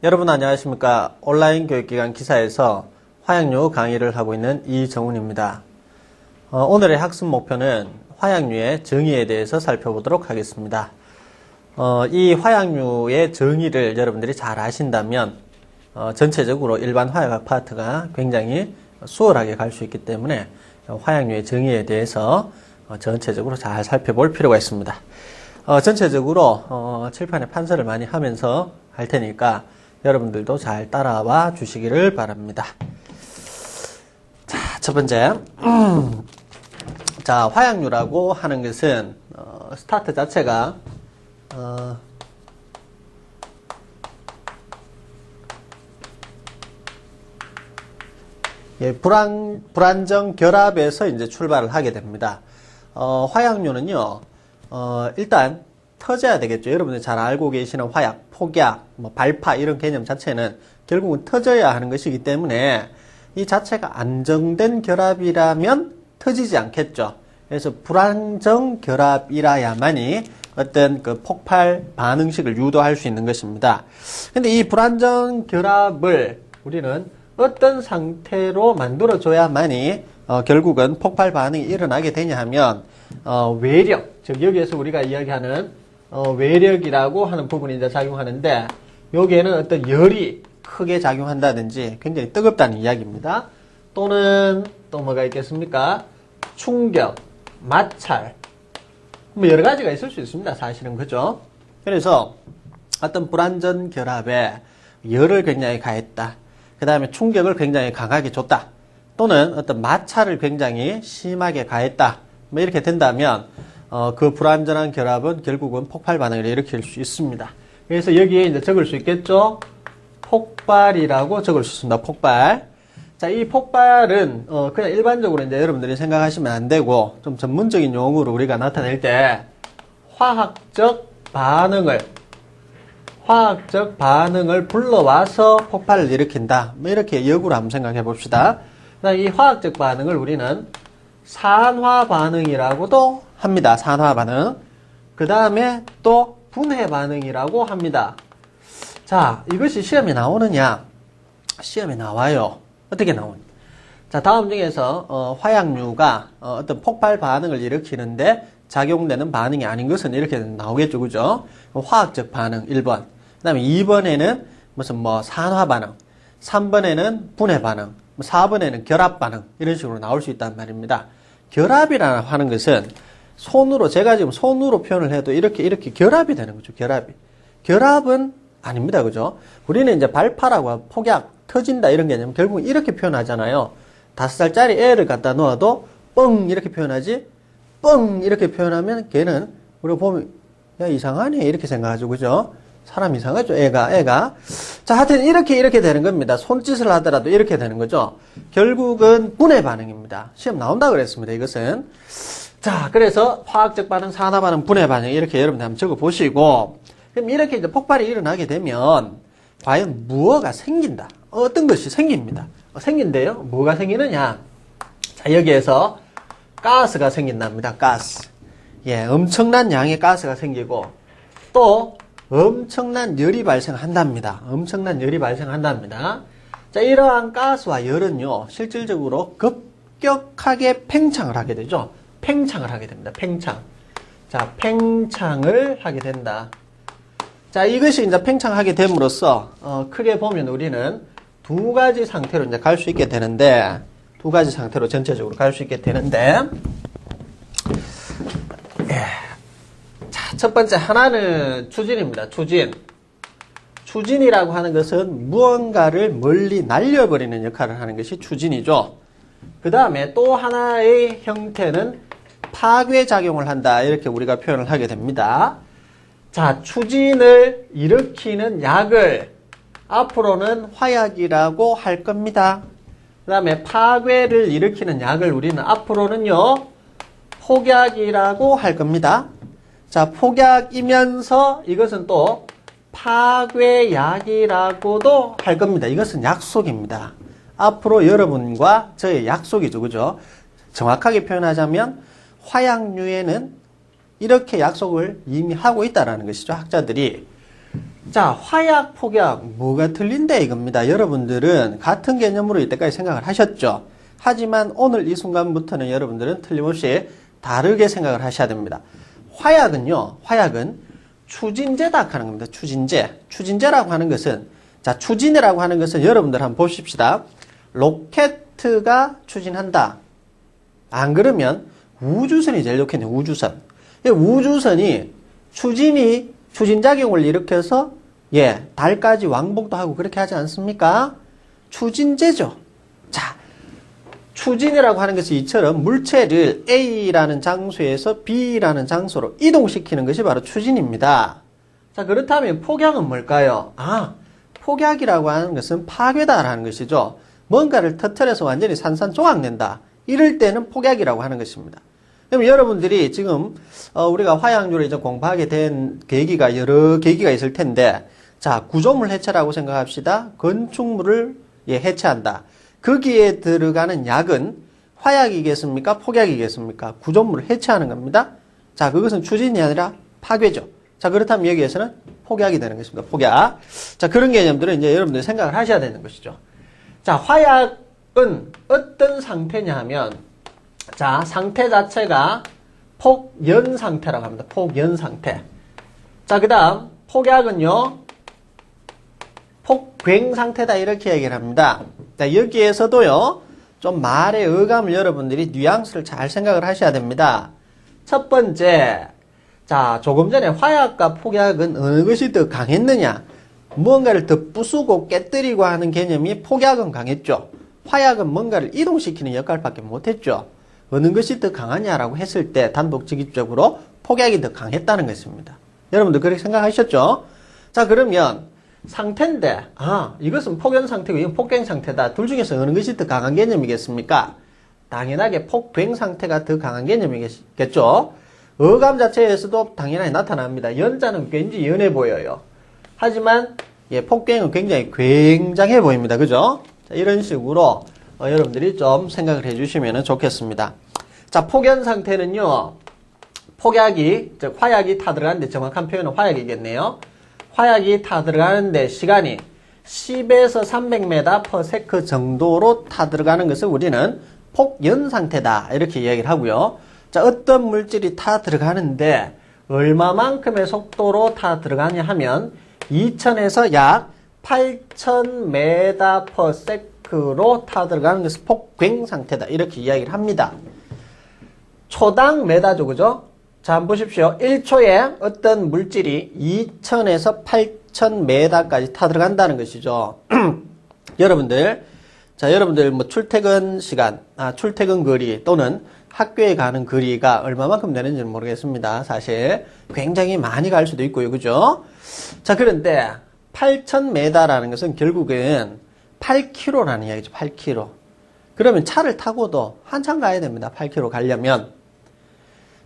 여러분 안녕하십니까. 온라인 교육기관 기사에서 화약류 강의를 하고 있는 이정훈입니다. 오늘의 학습 목표는 화약류의 정의에 대해서 살펴보도록 하겠습니다. 이 화약류의 정의를 여러분들이 잘 아신다면 전체적으로 일반 화약학 파트가 굉장히 수월하게 갈 수 있기 때문에 화약류의 정의에 대해서 전체적으로 잘 살펴볼 필요가 있습니다. 전체적으로 칠판에 판서를 많이 하면서 할 테니까 여러분들도 잘 따라와 주시기를 바랍니다. 자, 첫 번째. 자, 화약류라고 하는 것은, 스타트 자체가, 불안정 결합에서 이제 출발을 하게 됩니다. 화약류는요, 일단, 터져야 되겠죠. 여러분들 잘 알고 계시는 화약, 폭약, 발파 이런 개념 자체는 결국은 터져야 하는 것이기 때문에 이 자체가 안정된 결합이라면 터지지 않겠죠. 그래서 불안정 결합이라야만이 어떤 그 폭발 반응식을 유도할 수 있는 것입니다. 근데 이 불안정 결합을 우리는 어떤 상태로 만들어줘야만이 결국은 폭발 반응이 일어나게 되냐 하면 외력, 즉 여기에서 우리가 이야기하는 외력이라고 하는 부분이 이제 작용하는데 여기에는 어떤 열이 크게 작용한다든지 굉장히 뜨겁다는 이야기입니다. 또는 또 뭐가 있겠습니까? 충격, 마찰, 뭐 여러 가지가 있을 수 있습니다. 사실은 그죠? 그래서 어떤 불안전 결합에 열을 굉장히 가했다. 그 다음에 충격을 굉장히 강하게 줬다. 또는 어떤 마찰을 굉장히 심하게 가했다. 뭐 이렇게 된다면 그 불완전한 결합은 결국은 폭발 반응을 일으킬 수 있습니다. 그래서 여기에 이제 적을 수 있겠죠? 폭발이라고 적을 수 있습니다. 폭발. 자, 이 폭발은 그냥 일반적으로 이제 여러분들이 생각하시면 안 되고 좀 전문적인 용어로 우리가 나타낼 때 화학적 반응을 불러와서 폭발을 일으킨다. 뭐 이렇게 역으로 한번 생각해 봅시다. 이 화학적 반응을 우리는 산화 반응이라고도 합니다. 산화 반응. 그 다음에 또 분해 반응이라고 합니다. 자, 이것이 시험에 나오느냐? 시험에 나와요. 어떻게 나오냐? 자, 다음 중에서 화약류가 어떤 폭발 반응을 일으키는데 작용되는 반응이 아닌 것은 이렇게 나오겠죠. 그죠? 화학적 반응 1번. 그 다음에 2번에는 무슨 산화 반응. 3번에는 분해 반응. 4번에는 결합 반응. 이런 식으로 나올 수 있단 말입니다. 결합이라 하는 것은 손으로, 제가 지금 손으로 표현을 해도 이렇게 결합이 되는 거죠. 결합은 아닙니다. 그죠? 우리는 이제 발파라고 폭약, 터진다 이런 개념 결국 이렇게 표현하잖아요. 5살짜리 애를 갖다 놓아도 뻥 이렇게 표현하지, 뻥 이렇게 표현하면 걔는 우리가 보면 야 이상하네 이렇게 생각하죠. 그죠? 사람 이상하죠. 애가. 자, 하여튼 이렇게 되는 겁니다. 손짓을 하더라도 이렇게 되는 거죠. 결국은 분해 반응입니다. 시험 나온다 그랬습니다. 이것은. 자, 그래서 화학적 반응, 산화 반응, 분해 반응 이렇게 여러분들 한번 적어 보시고, 그럼 이렇게 이제 폭발이 일어나게 되면 과연 무엇가 생긴다. 어떤 것이 생깁니다. 생긴대요. 뭐가 생기느냐? 자, 여기에서 가스가 생긴답니다. 가스. 예, 엄청난 양의 가스가 생기고 또 엄청난 열이 발생한답니다. 자, 이러한 가스와 열은요, 실질적으로 급격하게 팽창을 하게 되죠. 팽창을 하게 됩니다. 자, 팽창을 하게 된다. 자, 이것이 이제 팽창하게 됨으로써, 크게 보면 우리는 두 가지 상태로 이제 갈 수 있게 되는데, 두 가지 상태로 전체적으로 갈 수 있게 되는데, 자, 첫 번째 하나는 추진입니다. 추진이라고 하는 것은 무언가를 멀리 날려버리는 역할을 하는 것이 추진이죠. 그 다음에 또 하나의 형태는 파괴작용을 한다. 이렇게 우리가 표현을 하게 됩니다. 자, 추진을 일으키는 약을 앞으로는 화약이라고 할 겁니다. 그 다음에 파괴를 일으키는 약을 우리는 앞으로는요, 폭약이라고 할 겁니다. 자, 폭약이면서 이것은 또 파괴약이라고도 할 겁니다. 이것은 약속입니다. 앞으로 여러분과 저의 약속이죠. 그죠? 정확하게 표현하자면 화약류에는 이렇게 약속을 이미 하고 있다는 것이죠. 학자들이. 자, 화약, 폭약, 뭐가 틀린데 이겁니다. 여러분들은 같은 개념으로 이때까지 생각을 하셨죠. 하지만 오늘 이 순간부터는 여러분들은 틀림없이 다르게 생각을 하셔야 됩니다. 화약은요, 화약은 추진제다 하는 겁니다. 추진제. 추진제라고 하는 것은, 자, 추진이라고 하는 것은 여러분들 한번 보십시다. 로켓가 추진한다. 안 그러면 우주선이 제일 좋겠네요. 우주선. 우주선이 추진작용을 일으켜서, 예, 달까지 왕복도 하고 그렇게 하지 않습니까? 추진제죠. 자, 추진이라고 하는 것이 이처럼 물체를 A라는 장소에서 B라는 장소로 이동시키는 것이 바로 추진입니다. 자, 그렇다면 폭약은 뭘까요? 폭약이라고 하는 것은 파괴다라는 것이죠. 뭔가를 터뜨려서 완전히 산산조각낸다. 이럴 때는 폭약이라고 하는 것입니다. 그럼 여러분들이 지금 우리가 화약률을 이제 공부하게 된 계기가 여러 계기가 있을 텐데, 자, 구조물 해체라고 생각합시다. 건축물을 해체한다. 거기에 들어가는 약은 화약이겠습니까? 폭약이겠습니까? 구조물을 해체하는 겁니다. 자, 그것은 추진이 아니라 파괴죠. 자, 그렇다면 여기에서는 폭약이 되는 것입니다. 폭약. 자, 그런 개념들은 이제 여러분들이 생각을 하셔야 되는 것이죠. 자, 화약은 어떤 상태냐 하면, 자, 상태 자체가 폭연 상태라고 합니다. 폭연 상태. 자, 그 다음, 폭약은요, 폭괭 상태다. 이렇게 얘기를 합니다. 자, 여기에서도요, 좀 말의 어감을 여러분들이 뉘앙스를 잘 생각을 하셔야 됩니다. 첫 번째, 자, 조금 전에 화약과 폭약은 어느 것이 더 강했느냐? 무언가를 더 부수고 깨뜨리고 하는 개념이 폭약은 강했죠. 화약은 뭔가를 이동시키는 역할밖에 못했죠. 어느 것이 더 강하냐라고 했을 때 단독적으로 폭약이 더 강했다는 것입니다. 여러분들 그렇게 생각하셨죠? 자, 그러면 상태인데, 이것은 폭연 상태고 이건 폭괭 상태다. 둘 중에서 어느 것이 더 강한 개념이겠습니까? 당연하게 폭괭 상태가 더 강한 개념이겠죠? 어감 자체에서도 당연하게 나타납니다. 연자는 굉장히 연해 보여요. 하지만 폭괭은 굉장히 굉장해 보입니다. 그죠? 자, 이런 식으로 여러분들이 좀 생각을 해주시면 좋겠습니다. 자, 폭연 상태는요, 폭약이, 즉 화약이 타 들어가는데, 정확한 표현은 화약이겠네요. 화약이 타 들어가는데 시간이 10에서 300m/s 정도로 타 들어가는 것을 우리는 폭연 상태다. 이렇게 이야기를 하고요. 자, 어떤 물질이 타 들어가는데 얼마만큼의 속도로 타 들어가냐 하면 2000에서 약 8000m/s로 타 들어가는 것을 폭괭 상태다. 이렇게 이야기를 합니다. 초당 메다죠. 그죠? 자, 한번 보십시오. 1초에 어떤 물질이 2000에서 8000m까지 타 들어간다는 것이죠. 여러분들, 자, 여러분들 뭐 출퇴근 시간, 출퇴근 거리 또는 학교에 가는 거리가 얼마만큼 되는지는 모르겠습니다. 사실 굉장히 많이 갈 수도 있고요. 그죠? 자, 그런데 8000m라는 것은 결국은 8km라는 이야기죠. 8km. 그러면 차를 타고도 한참 가야 됩니다. 8km 가려면.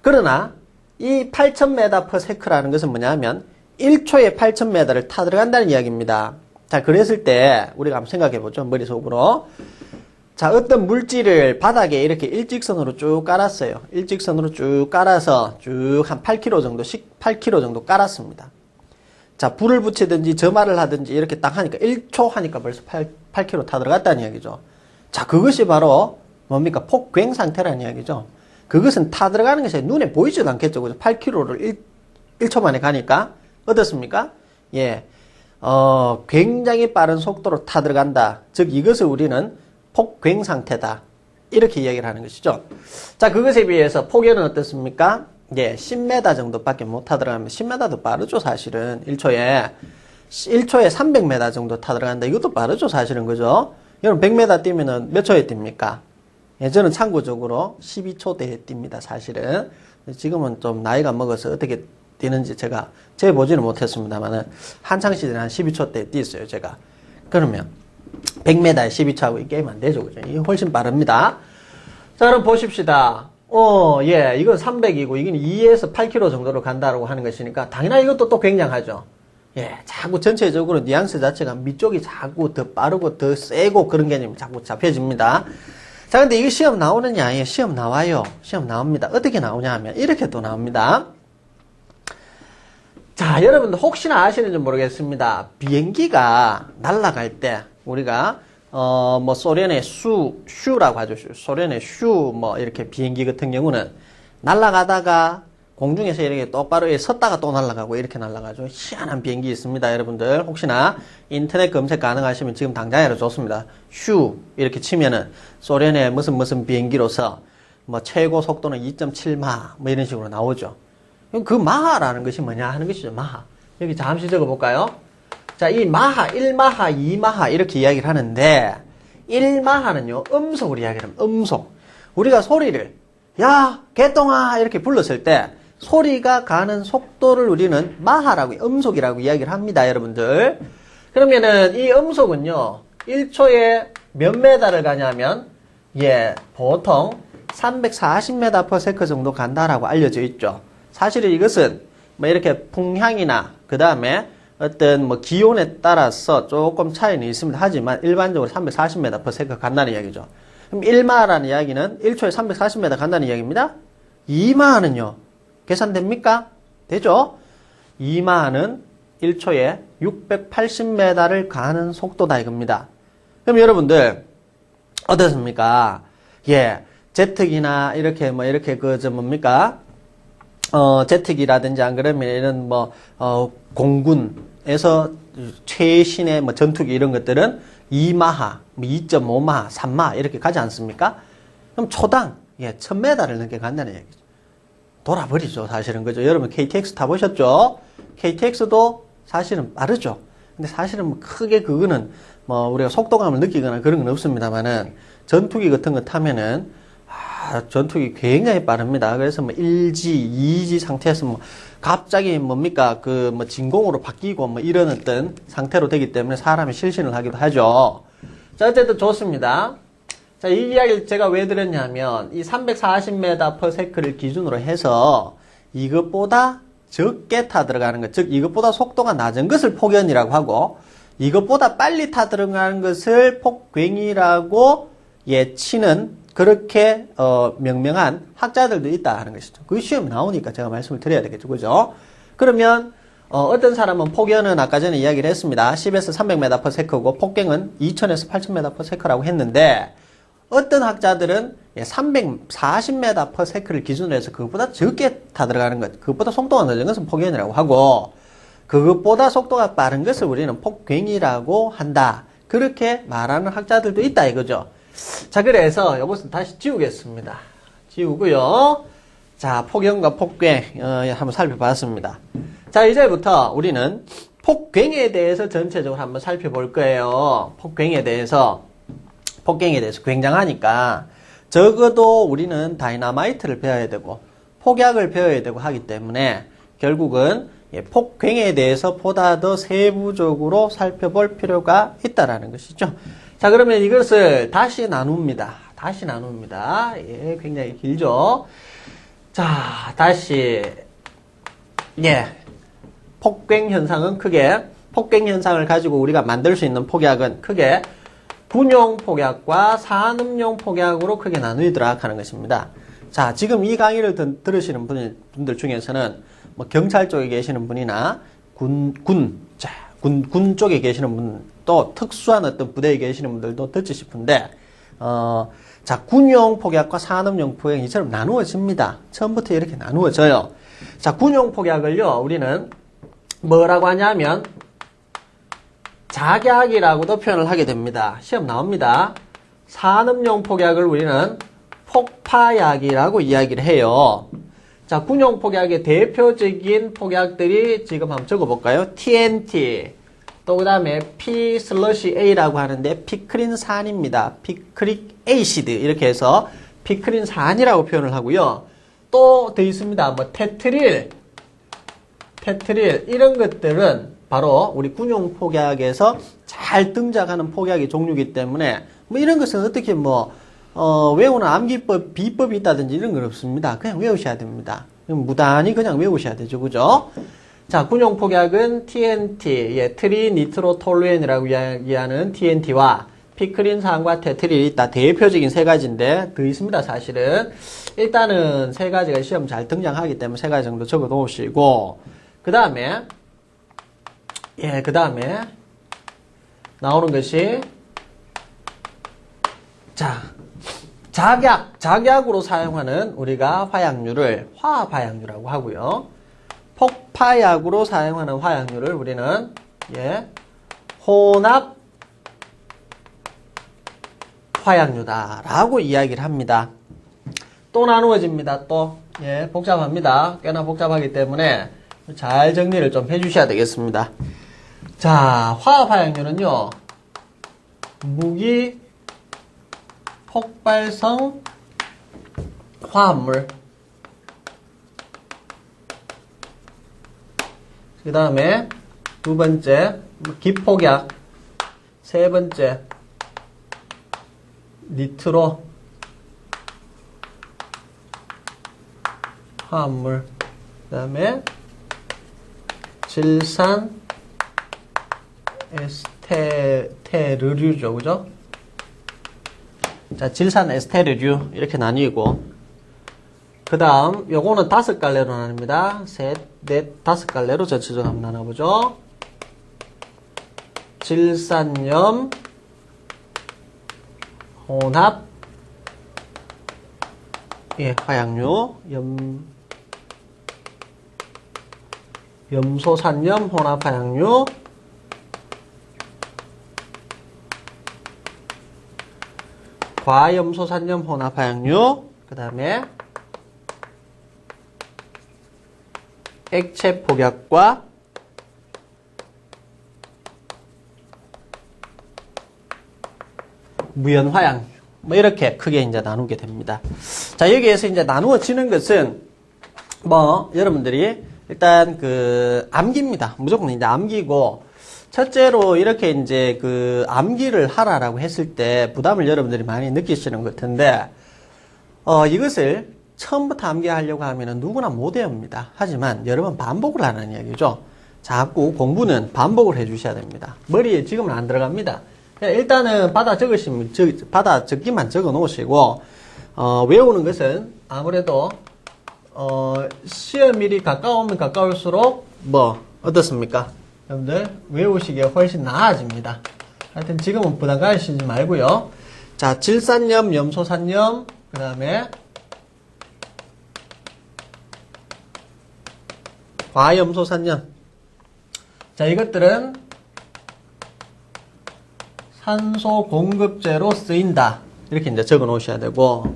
그러나 이 8000m/s라는 것은 뭐냐면 1초에 8000m를 타 들어간다는 이야기입니다. 자, 그랬을 때 우리가 한번 생각해 보죠. 머릿속으로. 자, 어떤 물질을 바닥에 이렇게 일직선으로 쭉 깔았어요. 일직선으로 쭉 깔아서 쭉 한 8km 정도씩 8km 정도 깔았습니다. 자, 불을 붙이든지 점화를 하든지 이렇게 딱 하니까 1초 하니까 벌써 8km 타 들어갔다는 이야기죠. 자, 그것이 바로 뭡니까? 폭괭 상태라는 이야기죠. 그것은 타 들어가는 것이 눈에 보이지도 않겠죠. 그죠? 8km를 1초 만에 가니까 어떻습니까? 예. 굉장히 빠른 속도로 타 들어간다. 즉, 이것을 우리는 폭괭 상태다. 이렇게 이야기를 하는 것이죠. 자, 그것에 비해서 폭연은 어떻습니까? 예, 10m 정도밖에 못 타 들어가면 10m도 빠르죠, 사실은. 1초에 300m 정도 타 들어간다. 이것도 빠르죠, 사실은. 그죠? 여러분, 100m 뛰면은 몇 초에 뜁니까? 예, 저는 참고적으로 12초대에 뜁니다, 사실은. 지금은 좀 나이가 먹어서 어떻게 뛰는지 제가 재보지는 못했습니다만은, 한창 시절에 한 12초대에 뛰었어요, 제가. 그러면, 100m에 12초하고 이 게임 안 되죠, 그죠? 이게 훨씬 빠릅니다. 자, 그럼 보십시다. 예, 이건 300이고, 이건 2에서 8km 정도로 간다라고 하는 것이니까, 당연히 이것도 또 굉장하죠. 예, 자꾸 전체적으로 뉘앙스 자체가 밑쪽이 자꾸 더 빠르고 더 세고 그런 개념이 자꾸 잡혀집니다. 자, 근데 이게 시험 나오느냐? 예, 시험 나와요. 시험 나옵니다. 어떻게 나오냐 하면, 이렇게 또 나옵니다. 자, 여러분들 혹시나 아시는지 모르겠습니다. 비행기가 날아갈 때 우리가 뭐 소련의 슈라고 하죠. 소련의 뭐 이렇게 비행기 같은 경우는 날아가다가 공중에서 이렇게 똑바로 섰다가 또 날아가고 이렇게 날아가죠. 희한한 비행기 있습니다. 여러분들 혹시나 인터넷 검색 가능하시면 지금 당장이라도 좋습니다. 슈 이렇게 치면은 소련의 무슨 비행기로서 뭐 최고 속도는 2.7마 뭐 이런 식으로 나오죠. 그 마하라는 것이 뭐냐 하는 것이죠. 마하. 여기 잠시 적어볼까요? 자, 이 마하, 1마하, 2마하 이렇게 이야기를 하는데 1마하는요. 음속으로 이야기를 합니다. 음속. 우리가 소리를 야 개똥아 이렇게 불렀을 때 소리가 가는 속도를 우리는 마하라고 음속이라고 이야기를 합니다. 여러분들. 그러면은 이 음속은요. 1초에 몇 메다를 가냐면 보통 340m/s 정도 간다라고 알려져 있죠. 사실은 이것은 뭐 이렇게 풍향이나 그 다음에 어떤 뭐 기온에 따라서 조금 차이는 있습니다. 하지만 일반적으로 340m/s 간다는 이야기죠. 그럼 1마라는 이야기는 1초에 340m 간다는 이야기입니다. 2마는요. 계산됩니까? 되죠? 2마는 1초에 680m를 가는 속도다 이겁니다. 그럼 여러분들 어떻습니까? 제트기나 이렇게 뭐 이렇게 뭡니까? 제트기라든지 안 그러면 이런 뭐 공군에서 최신의 뭐 전투기 이런 것들은 2마하, 2.5마하, 3마하 이렇게 가지 않습니까? 그럼 초당 1000m를 넘게 간다는 얘기죠. 돌아버리죠, 사실은. 그죠? 여러분 KTX 타보셨죠? KTX도 사실은 빠르죠. 근데 사실은 뭐 크게 그거는 뭐 우리가 속도감을 느끼거나 그런 건 없습니다만은 전투기 같은 거 타면은 전투기 굉장히 빠릅니다. 그래서 뭐 1G, 2G 상태에서 뭐 갑자기 뭡니까 그 뭐 진공으로 바뀌고 뭐 이런 어떤 상태로 되기 때문에 사람이 실신을 하기도 하죠. 자, 어쨌든 좋습니다. 자, 이 이야기를 제가 왜 드렸냐면 이 340m/s를 기준으로 해서 이것보다 적게 타 들어가는 것, 즉 이것보다 속도가 낮은 것을 폭연이라고 하고 이것보다 빨리 타 들어가는 것을 폭괭이라고 치는 그렇게 명명한 학자들도 있다 하는 것이죠. 그 시험에 나오니까 제가 말씀을 드려야 되겠죠. 그죠? 그러면 어떤 사람은 폭연은 아까 전에 이야기를 했습니다. 10에서 300m/s고 폭갱은 2000에서 8000m/s라고 했는데 어떤 학자들은 340m/s를 기준으로 해서 그것보다 적게 타 들어가는 것, 그것보다 속도가 늦은 것은 폭연이라고 하고 그것보다 속도가 빠른 것을 우리는 폭괭이라고 한다. 그렇게 말하는 학자들도 있다 이거죠. 자, 그래서 이것은 다시 지우겠습니다. 지우고요. 자, 폭연과 폭괭 한번 살펴봤습니다. 자, 이제부터 우리는 폭괭에 대해서 전체적으로 한번 살펴볼 거예요. 폭괭에 대해서 굉장하니까 적어도 우리는 다이너마이트를 배워야 되고 폭약을 배워야 되고 하기 때문에 결국은 폭괭에 대해서 보다 더 세부적으로 살펴볼 필요가 있다라는 것이죠. 자, 그러면 이것을 다시 나눕니다. 굉장히 길죠. 자, 다시 폭괭 현상은 크게 폭괭 현상을 가지고 우리가 만들 수 있는 폭약은 크게 군용 폭약과 산업용 폭약으로 크게 나누도록 하는 것입니다. 자, 지금 이 강의를 들으시는 분들 중에서는 뭐 경찰 쪽에 계시는 분이나 군 쪽에 계시는 분, 또 특수한 어떤 부대에 계시는 분들도 듣지 싶은데, 자, 군용 폭약과 산업용 폭약이 이처럼 나누어집니다. 처음부터 이렇게 나누어져요. 자, 군용 폭약을요, 우리는 뭐라고 하냐면, 작약이라고도 표현을 하게 됩니다. 시험 나옵니다. 산업용 폭약을 우리는 폭파약이라고 이야기를 해요. 자, 군용 폭약의 대표적인 폭약들이 지금 한번 적어볼까요? TNT, 또 그 다음에 P/A라고 하는데 피크린산입니다. 피크릭 에이시드 이렇게 해서 피크린산이라고 표현을 하고요. 또 더 있습니다. 뭐 테트릴 이런 것들은 바로 우리 군용 폭약에서 잘 등장하는 폭약의 종류이기 때문에 뭐 이런 것은 어떻게 외우는 암기법, 비법이 있다든지 이런 건 없습니다. 그냥 외우셔야 됩니다. 무단히 그냥 외우셔야 되죠. 그죠? 자, 군용 폭약은 TNT, 트리니트로톨루엔이라고 이야기하는 TNT와 피크린산과 테트릴이 있다. 대표적인 세 가지인데 더 있습니다. 사실은 일단은 세 가지가 시험 잘 등장하기 때문에 세 가지 정도 적어 놓으시고, 그 그 다음에 나오는 것이 작약으로 사용하는 우리가 화약류를 화합화약류라고 하고요. 폭파약으로 사용하는 화약류를 우리는 혼합 화약류다라고 이야기를 합니다. 또 나누어집니다. 또 복잡합니다. 꽤나 복잡하기 때문에 잘 정리를 좀 해주셔야 되겠습니다. 자, 화합화약류는요, 무기 폭발성 화합물, 그 다음에 두 번째 기폭약, 세 번째 니트로 화합물, 그 다음에 질산 에스테르류죠, 그죠? 자, 질산 에스테르류 이렇게 나뉘고, 그 다음 요거는 5갈래로 나뉩니다. 셋, 넷, 5갈래로 전체적으로 한번 나눠보죠. 질산염 혼합 화약류, 염소산염 혼합 화약류, 과염소산염 혼합 화약류, 그 다음에 액체 폭약과 무연 화약류, 뭐 이렇게 크게 이제 나누게 됩니다. 자, 여기에서 이제 나누어지는 것은 여러분들이 일단 암기입니다. 무조건 이제 암기고, 첫째로 이렇게 이제 암기를 하라라고 했을 때 부담을 여러분들이 많이 느끼시는 것 같은데, 이것을 처음부터 암기하려고 하면은 누구나 못 외웁니다. 하지만 여러 번 반복을 하는 이야기죠. 자꾸 공부는 반복을 해 주셔야 됩니다. 머리에 지금은 안 들어갑니다. 일단은 받아 적기만 적어 놓으시고, 외우는 것은 아무래도, 시험일이 가까우면 가까울수록, 어떻습니까? 여러분들, 외우시기에 훨씬 나아집니다. 하여튼 지금은 부담 가지시지 말고요. 자, 질산염, 염소산염, 그 다음에, 과염소산염. 자, 이것들은 산소 공급제로 쓰인다. 이렇게 이제 적어 놓으셔야 되고,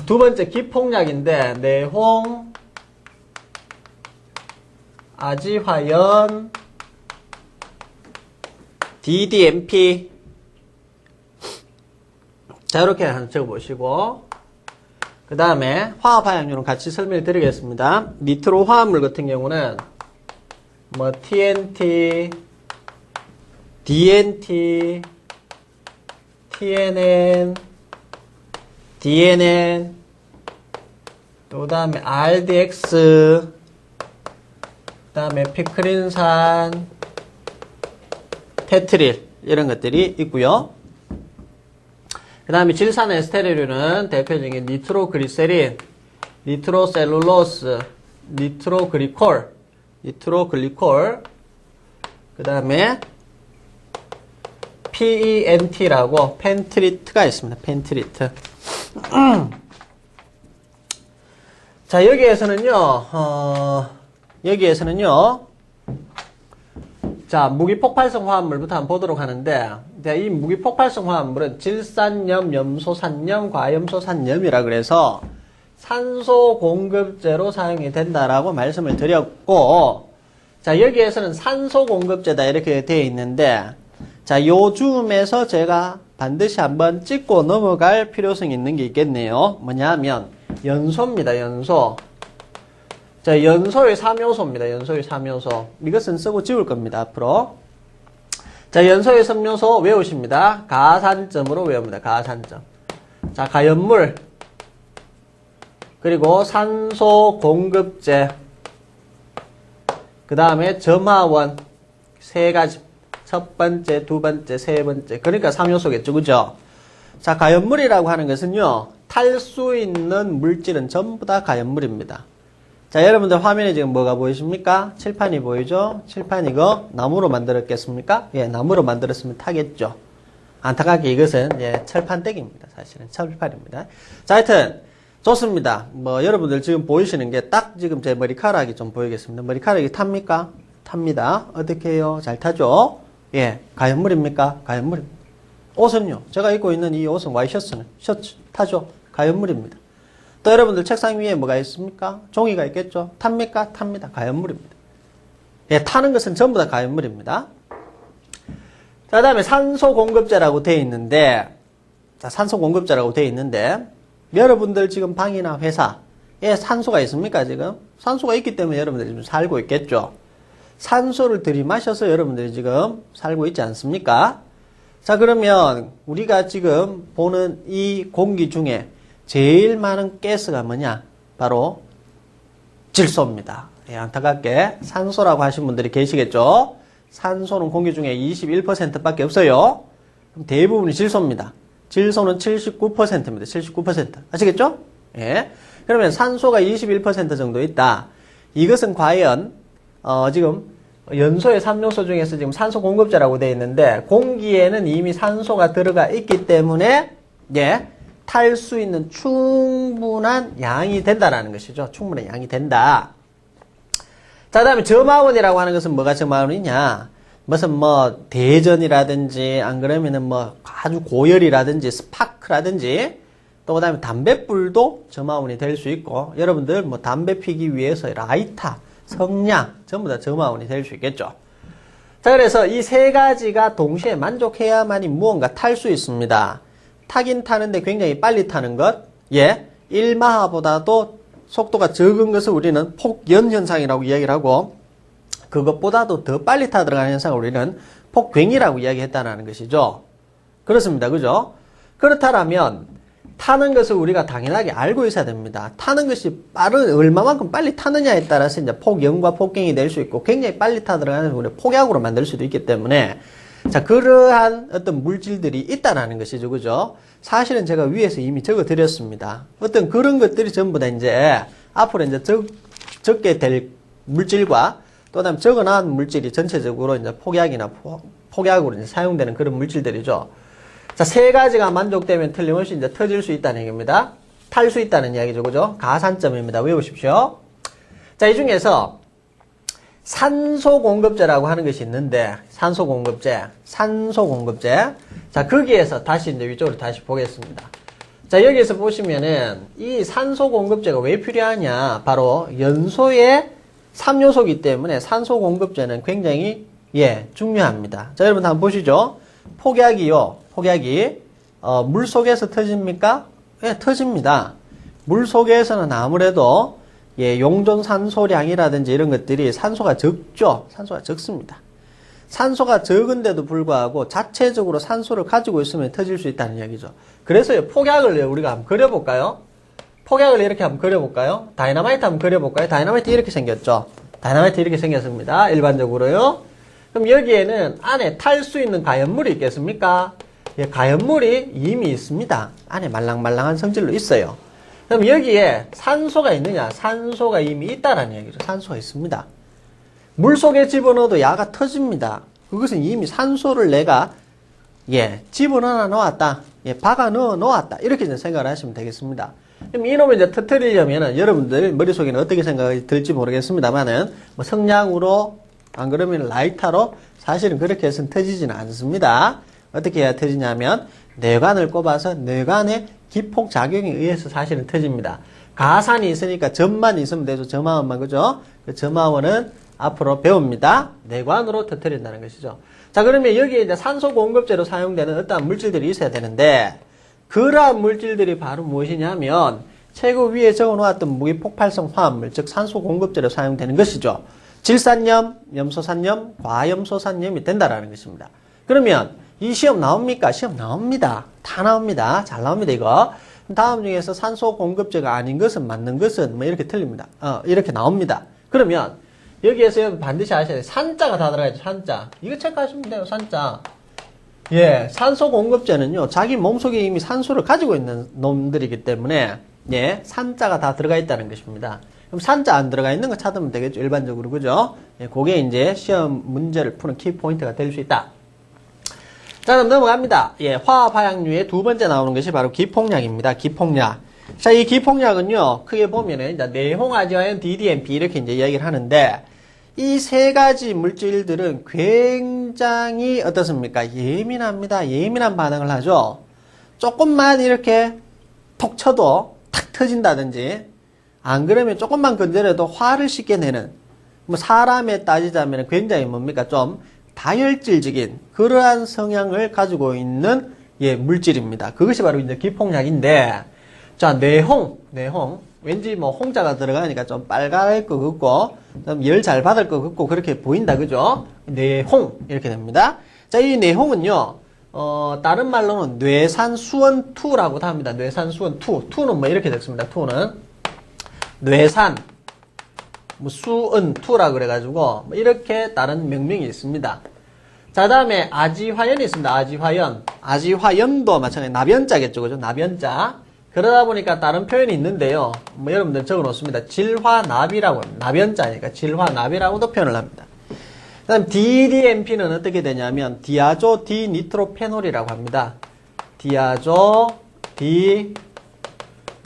두 번째 기폭약인데, 내홍, 아지화연, DDMP. 자, 이렇게 한번 적어 보시고, 그 다음에 화합화약류는 같이 설명을 드리겠습니다. 니트로 화합물 같은 경우는 TNT, DNT, TNN, DNN, 또 다음에 RDX, 그 다음에 피크린산, 테트릴 이런 것들이 있고요. 그 다음에 질산 에스테르류는 대표적인 니트로그리세린, 니트로셀룰로스, 니트로글리콜, 그 다음에 PENT라고 펜트리트가 있습니다. 펜트리트. 자, 여기에서는요, 자, 무기폭발성 화합물부터 한번 보도록 하는데, 이 무기폭발성 화합물은 질산염, 염소산염, 과염소산염이라 그래서 산소 공급제로 사용이 된다라고 말씀을 드렸고, 자, 여기에서는 산소 공급제다 이렇게 되어 있는데, 자, 요즘에서 제가 반드시 한번 짚고 넘어갈 필요성이 있는 게 있겠네요. 뭐냐 하면, 연소입니다, 연소. 자, 연소의 3요소입니다. 연소의 3요소. 이것은 쓰고 지울 겁니다, 앞으로. 자, 연소의 3요소 외우십니다. 가산점으로 외웁니다. 가산점. 자, 가연물. 그리고 산소 공급제. 그 다음에 점화원. 세 가지. 첫 번째, 두 번째, 세 번째. 그러니까 3요소겠죠, 그죠? 자, 가연물이라고 하는 것은요, 탈 수 있는 물질은 전부 다 가연물입니다. 자, 여러분들 화면에 지금 뭐가 보이십니까? 칠판이 보이죠? 칠판 이거 나무로 만들었겠습니까? 예, 나무로 만들었으면 타겠죠. 안타깝게 이것은 예, 철판댁입니다. 사실은 철판입니다. 자, 하여튼 좋습니다. 뭐 여러분들 지금 보이시는 게 딱 지금 제 머리카락이 좀 보이겠습니다. 머리카락이 탑니까? 탑니다. 어떻게 해요? 잘 타죠? 예, 가연물입니까? 가연물입니다. 옷은요? 제가 입고 있는 이 옷은 와이셔츠는 셔츠 타죠? 가연물입니다. 또 여러분들 책상 위에 뭐가 있습니까? 종이가 있겠죠? 탑니까? 탑니다. 가연물입니다. 예, 타는 것은 전부 다 가연물입니다. 자, 그 다음에 산소 공급제라고 되어 있는데, 자, 산소 공급제라고 되어 있는데, 여러분들 지금 방이나 회사에 산소가 있습니까, 지금? 산소가 있기 때문에 여러분들이 지금 살고 있겠죠? 산소를 들이마셔서 여러분들이 지금 살고 있지 않습니까? 자, 그러면 우리가 지금 보는 이 공기 중에 제일 많은 가스가 뭐냐? 바로 질소입니다. 예, 안타깝게 산소라고 하신 분들이 계시겠죠? 산소는 공기 중에 21%밖에 없어요. 그럼 대부분이 질소입니다. 질소는 79%입니다. 79%. 아시겠죠? 예. 그러면 산소가 21% 정도 있다. 이것은 과연 지금 연소의 3요소 중에서 지금 산소 공급제라고 되어 있는데 공기에는 이미 산소가 들어가 있기 때문에 예, 탈 수 있는 충분한 양이 된다라는 것이죠. 충분한 양이 된다. 자, 다음에 저마원이라고 하는 것은 뭐가 저마원이냐? 무슨 뭐 대전이라든지 안 그러면은 뭐 아주 고열이라든지 스파크라든지 또 그다음에 담뱃불도 저마원이 될 수 있고 여러분들 뭐 담배 피기 위해서 라이터, 성냥 전부 다 저마원이 될 수 있겠죠. 자, 그래서 이 세 가지가 동시에 만족해야만이 무언가 탈 수 있습니다. 타긴 타는데 굉장히 빨리 타는 것, 예, 1마하보다도 속도가 적은 것을 우리는 폭연 현상이라고 이야기를 하고 그것보다도 더 빨리 타 들어가는 현상을 우리는 폭괭이라고 이야기했다는 것이죠. 그렇습니다. 그죠? 그렇다면 타는 것을 우리가 당연하게 알고 있어야 됩니다. 타는 것이 얼마만큼 빨리 타느냐에 따라서 이제 폭연과 폭괭이 될 수 있고 굉장히 빨리 타 들어가는 우리 폭약으로 만들 수도 있기 때문에 자, 그러한 어떤 물질들이 있다라는 것이죠. 그죠? 사실은 제가 위에서 이미 적어 드렸습니다. 어떤 그런 것들이 전부 다 이제 앞으로 이제 적게 될 물질과 또 다음에 적어 나온 물질이 전체적으로 이제 폭약이나 폭약으로 이제 사용되는 그런 물질들이죠. 자, 세 가지가 만족되면 틀림없이 이제 터질 수 있다는 얘기입니다. 탈 수 있다는 이야기죠. 그죠? 가산점입니다. 외우십시오. 자, 이 중에서 산소 공급제라고 하는 것이 있는데, 산소 공급제. 자, 거기에서 다시 이제 위쪽으로 다시 보겠습니다. 자, 여기에서 보시면은 이 산소 공급제가 왜 필요하냐? 바로 연소의 3요소이기 때문에 산소 공급제는 굉장히 중요합니다. 자, 여러분 한번 보시죠. 폭약이 물 속에서 터집니까? 예, 터집니다. 물 속에서는 아무래도 용존 산소량이라든지 이런 것들이 산소가 적죠. 산소가 적습니다. 산소가 적은데도 불구하고 자체적으로 산소를 가지고 있으면 터질 수 있다는 이야기죠. 그래서 폭약을 우리가 한번 그려볼까요? 폭약을 이렇게 한번 그려볼까요? 다이너마이트 한번 그려볼까요? 다이너마이트 이렇게 생겼죠. 다이너마이트 이렇게 생겼습니다. 일반적으로요. 그럼 여기에는 안에 탈 수 있는 가연물이 있겠습니까? 예, 가연물이 이미 있습니다. 안에 말랑말랑한 성질로 있어요. 그럼 여기에 산소가 있느냐? 산소가 이미 있다라는 얘기죠. 산소가 있습니다. 물 속에 집어넣어도 야가 터집니다. 그것은 이미 산소를 내가 집어넣어 놓았다. 박아 넣어 놓았다. 이렇게 이제 생각을 하시면 되겠습니다. 그럼 이놈을 이제 터뜨리려면은 여러분들 머릿속에는 어떻게 생각이 들지 모르겠습니다만은 뭐 성냥으로 안 그러면 라이터로 사실은 그렇게 해서는 터지지는 않습니다. 어떻게 해야 터지냐면 뇌관을 꼽아서 뇌관의 기폭 작용에 의해서 사실은 터집니다. 가산이 있으니까 점만 있으면 되죠. 점화원만, 그죠? 그 점화원은 앞으로 배웁니다. 뇌관으로 터뜨린다는 것이죠. 자, 그러면 여기에 이제 산소 공급제로 사용되는 어떠한 물질들이 있어야 되는데, 그러한 물질들이 바로 무엇이냐면, 최고 위에 적어 놓았던 무기폭발성 화합물, 즉 산소 공급제로 사용되는 것이죠. 질산염, 염소산염, 과염소산염이 된다라는 것입니다. 그러면 이 시험 나옵니까? 시험 나옵니다. 다 나옵니다. 잘 나옵니다, 이거. 다음 중에서 산소 공급제가 아닌 것은 맞는 것은 뭐 이렇게 틀립니다. 이렇게 나옵니다. 그러면 여기에서 반드시 아셔야 돼요. 산자가 다 들어가야죠, 산자. 이거 체크하시면 돼요, 산자. 산소 공급제는요, 자기 몸속에 이미 산소를 가지고 있는 놈들이기 때문에, 산자가 다 들어가 있다는 것입니다. 그럼 산자 안 들어가 있는 거 찾으면 되겠죠. 일반적으로. 그죠? 예, 그게 이제 시험 문제를 푸는 키포인트가 될 수 있다. 자, 그럼 넘어갑니다. 예, 화학 화약류의 두 번째 나오는 것이 바로 기폭약입니다. 기폭약. 자, 이 기폭약은요, 크게 보면은, 이제 내홍아지화연 DDMP 이렇게 이제 이야기를 하는데, 이 세 가지 물질들은 굉장히 어떻습니까? 예민합니다. 예민한 반응을 하죠. 조금만 이렇게 톡 쳐도 탁 터진다든지, 안 그러면 조금만 건드려도 화를 쉽게 내는, 뭐 사람에 따지자면 굉장히 뭡니까? 좀 다혈질적인 그러한 성향을 가지고 있는 예, 물질입니다. 그것이 바로 이제 기폭약인데, 자, 내홍. 왠지 뭐 홍자가 들어가니까 좀 빨갈 것 같고, 좀 열 잘 받을 것 같고, 그렇게 보인다. 그죠? 내홍. 이렇게 됩니다. 자, 이 내홍은요, 다른 말로는 뇌산수원2라고도 합니다. 뇌산수원2. 2는 뭐 이렇게 됐습니다. 2는. 뇌산. 뭐 수은2라 그래가지고, 뭐 이렇게 다른 명명이 있습니다. 자, 다음에 아지화연이 있습니다. 아지화연. 아지화연도 마찬가지. 나변자겠죠. 그죠? 나변자. 그러다 보니까 다른 표현이 있는데요. 뭐 여러분들 적어 놓습니다. 질화납이라고 합니다. 나변자니까 질화납이라고도 표현을 합니다. 그 다음 DDMP는 어떻게 되냐면 디아조 디니트로페놀이라고 합니다. 디아조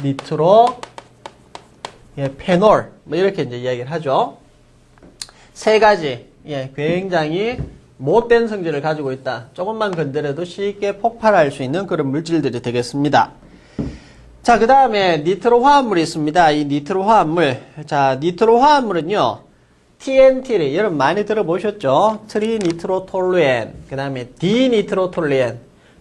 디니트로 예, 페놀 뭐 이렇게 이제 이야기를 하죠. 세 가지 예, 굉장히 못된 성질을 가지고 있다. 조금만 건드려도 쉽게 폭발할 수 있는 그런 물질들이 되겠습니다. 자, 그 다음에 니트로 화합물이 있습니다. 이 니트로 화합물. 자, 니트로 화합물은요, TNT를 여러분 많이 들어보셨죠? 트리니트로톨루엔. 그 다음에 디니트로톨루엔.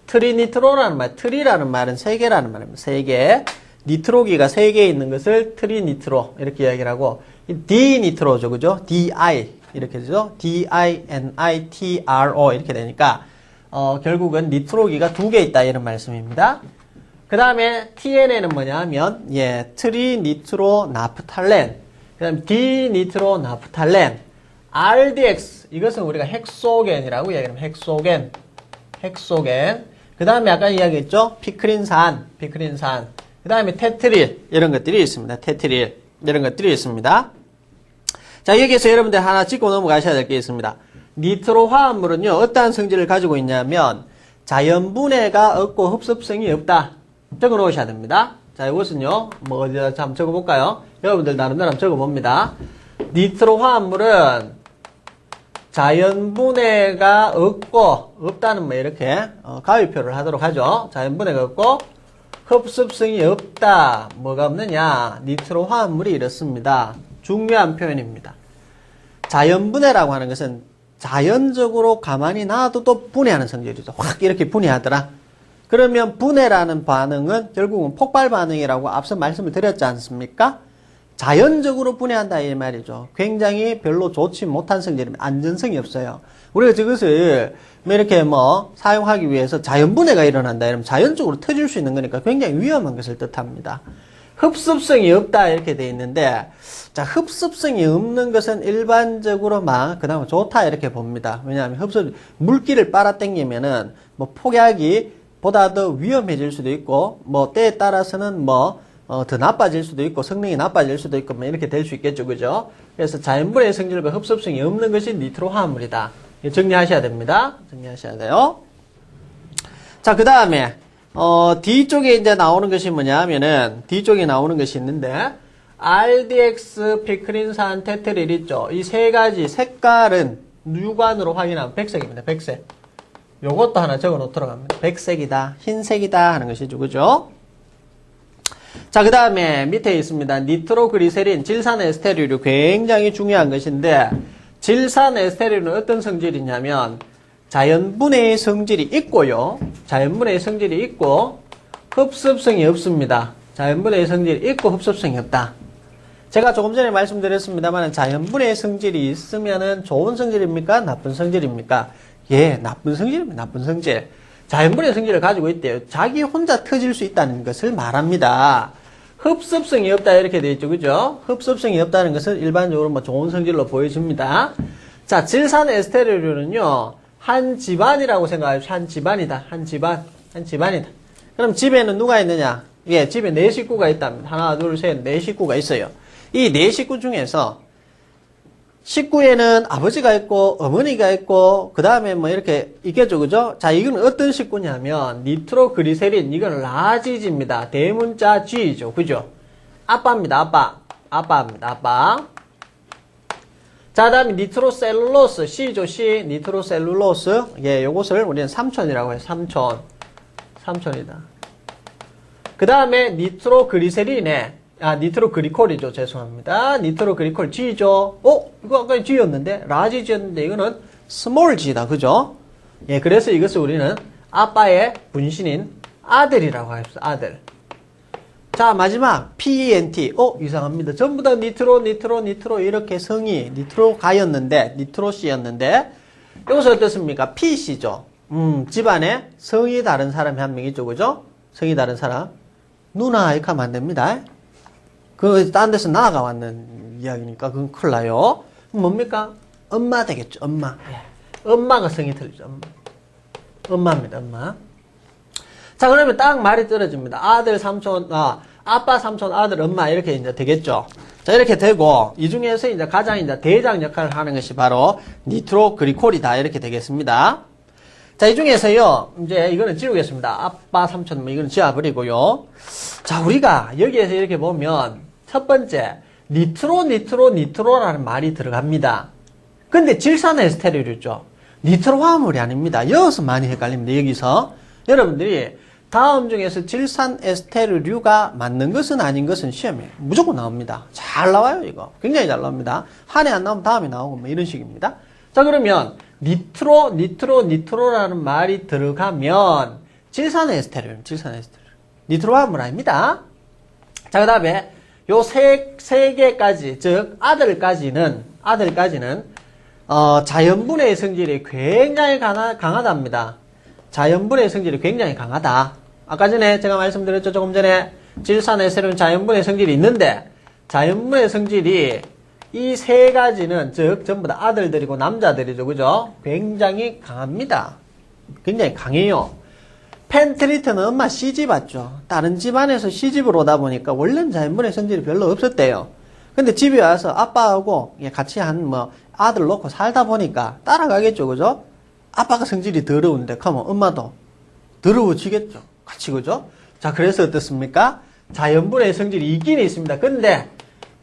트리니트로라는 말, 트리라는 말은 세 개라는 말입니다. 세 개. 니트로기가 세 개 있는 것을 트리니트로. 이렇게 이야기를 하고, 디니트로죠. 그죠? DI. 이렇게 되죠? DINITRO. 이렇게 되니까, 결국은 니트로기가 두 개 있다. 이런 말씀입니다. 그 다음에 TNA는 뭐냐 하면 예, 트리니트로나프탈렌, 그 다음에 디니트로나프탈렌, RDX 이것은 우리가 헥소겐이라고 이야기합니다. 헥소겐. 그 다음에 아까 이야기했죠? 피크린산. 그 다음에 테트릴 이런 것들이 있습니다. 테트릴 이런 것들이 있습니다. 자, 여기에서 여러분들 하나 짚고 넘어가셔야 될 게 있습니다. 니트로 화합물은요, 어떠한 성질을 가지고 있냐면 자연분해가 없고 흡습성이 없다. 적어 놓으셔야 됩니다. 자, 이것은요, 뭐, 어디다 한번 적어 볼까요? 여러분들 나름대로 한번 적어 봅니다. 니트로 화합물은 자연분해가 없다는 뭐, 이렇게, 가위표를 하도록 하죠. 자연분해가 없고, 흡습성이 없다. 뭐가 없느냐? 니트로 화합물이 이렇습니다. 중요한 표현입니다. 자연분해라고 하는 것은 자연적으로 가만히 놔둬도 분해하는 성질이죠. 확 이렇게 분해하더라. 그러면 분해라는 반응은 결국은 폭발 반응이라고 앞서 말씀을 드렸지 않습니까? 자연적으로 분해한다 이 말이죠. 굉장히 별로 좋지 못한 성질입니다. 안전성이 없어요. 우리가 저것을 이렇게 사용하기 위해서 자연분해가 일어난다 이러면 자연적으로 터질 수 있는 거니까 굉장히 위험한 것을 뜻합니다. 흡습성이 없다 이렇게 돼 있는데, 자, 흡습성이 없는 것은 일반적으로만 그나마 좋다 이렇게 봅니다. 왜냐하면 물기를 빨아당기면은 폭약이 보다 더 위험해질 수도 있고, 때에 따라서는 더 나빠질 수도 있고, 성능이 나빠질 수도 있고, 이렇게 될 수 있겠죠. 그죠? 그래서 자연분해 성질과 흡습성이 없는 것이 니트로 화합물이다. 정리하셔야 됩니다. 정리하셔야 돼요. 자, 그 다음에, 뒤쪽에 이제 나오는 것이 뭐냐 하면은, 뒤쪽에 나오는 것이 있는데, RDX, 피크린산, 테트릴 있죠? 이 세 가지 색깔은 육안으로 확인하면 백색입니다. 백색. 요것도 하나 적어 놓도록 합니다. 백색이다, 흰색이다 하는 것이죠. 그죠? 자, 그 다음에 밑에 있습니다. 니트로그리세린, 질산에스테르류 굉장히 중요한 것인데, 질산에스테르류는 어떤 성질이냐면, 자연분해의 성질이 있고요. 자연분해의 성질이 있고, 흡습성이 없습니다. 자연분해의 성질이 있고, 흡습성이 없다. 제가 조금 전에 말씀드렸습니다만, 자연분해의 성질이 있으면은 좋은 성질입니까? 나쁜 성질입니까? 예, 나쁜 성질입니다. 나쁜 성질. 자연분해 성질을 가지고 있대요. 자기 혼자 터질 수 있다는 것을 말합니다. 흡습성이 없다 이렇게 되어 있죠. 그죠? 흡습성이 없다는 것은 일반적으로 좋은 성질로 보여집니다. 자, 질산에스테르류는요. 한 집안이라고 생각하십시오. 한 집안이다. 한 집안이다. 그럼 집에는 누가 있느냐? 예, 집에 4식구가 있답니다. 하나, 둘, 셋, 4식구가 있어요. 이 네 식구 중에서 식구에는 아버지가 있고 어머니가 있고 그 다음에 뭐 이렇게 있겠죠, 그죠? 자, 이건 어떤 식구냐면 니트로그리세린, 이건 라지지입니다. 대문자 G죠, 그죠? 아빠입니다, 아빠. 아빠입니다, 아빠. 자, 다음에 니트로셀룰로스 C죠, C. 니트로셀룰로스. 예, 요것을 우리는 삼촌이라고 해요. 삼촌이다. 그 다음에 니트로그리세린에 니트로그리콜이죠. 죄송합니다. 니트로그리콜 G죠. 이거 아까 G였는데 라지 G였는데 이거는 스몰 G다. 그죠? 예, 그래서 이것을 우리는 아빠의 분신인 아들이라고 합시다. 아들. 자, 마지막 PENT. 이상합니다. 전부 다 니트로 이렇게 성이 니트로가였는데 니트로씨였는데 이것은 어떻습니까? PC죠. 집안에 성이 다른 사람이 한 명 있죠. 그죠? 성이 다른 사람. 누나 이렇게 하면 안 됩니다. 딴 데서 나아가 왔는 이야기니까 그건 큰일 나요. 뭡니까? 엄마 되겠죠. 엄마. 엄마가 성이 틀리죠. 엄마입니다. 엄마. 자, 그러면 딱 말이 떨어집니다. 아들, 삼촌, 아빠, 삼촌, 아들, 엄마 이렇게 이제 되겠죠. 자, 이렇게 되고 이 중에서 이제 가장 이제 대장 역할을 하는 것이 바로 니트로그리콜이다 이렇게 되겠습니다. 자, 이 중에서요, 이제 이거는 지우겠습니다. 아빠, 삼촌, 이거는 지워버리고요. 자, 우리가 여기에서 이렇게 보면 첫 번째 니트로라는 말이 들어갑니다. 근데 질산에스테르류죠. 니트로 화합물이 아닙니다. 여기서 많이 헷갈립니다. 여기서 여러분들이 다음 중에서 질산에스테르류가 맞는 것은 아닌 것은 시험에 무조건 나옵니다. 잘 나와요, 이거. 굉장히 잘 나옵니다. 한 해 안 나오면 다음에 나오고 뭐 이런 식입니다. 자, 그러면 니트로라는 말이 들어가면 질산에스테르. 니트로 화합물 아닙니다. 자, 그 다음에 요 세 개까지, 즉 아들까지는 자연분해의 성질이 굉장히 강하답니다. 자연분해의 성질이 굉장히 강하다. 아까 전에 제가 말씀드렸죠. 조금 전에 질산에스테르는 자연분해의 성질이 있는데 자연분해의 성질이 이 세 가지는 즉 전부 다 아들들이고 남자들이죠. 그죠? 굉장히 강합니다. 굉장히 강해요. 펜트리트는 엄마 시집 왔죠. 다른 집안에서 시집을 오다 보니까 원래는 자연분해의 성질이 별로 없었대요. 근데 집에 와서 아빠하고 같이 아들 놓고 살다 보니까 따라가겠죠. 그죠? 아빠가 성질이 더러운데 그러면 엄마도 더러워지겠죠. 같이. 그죠? 자, 그래서 어떻습니까? 자연분해의 성질이 있긴 있습니다. 근데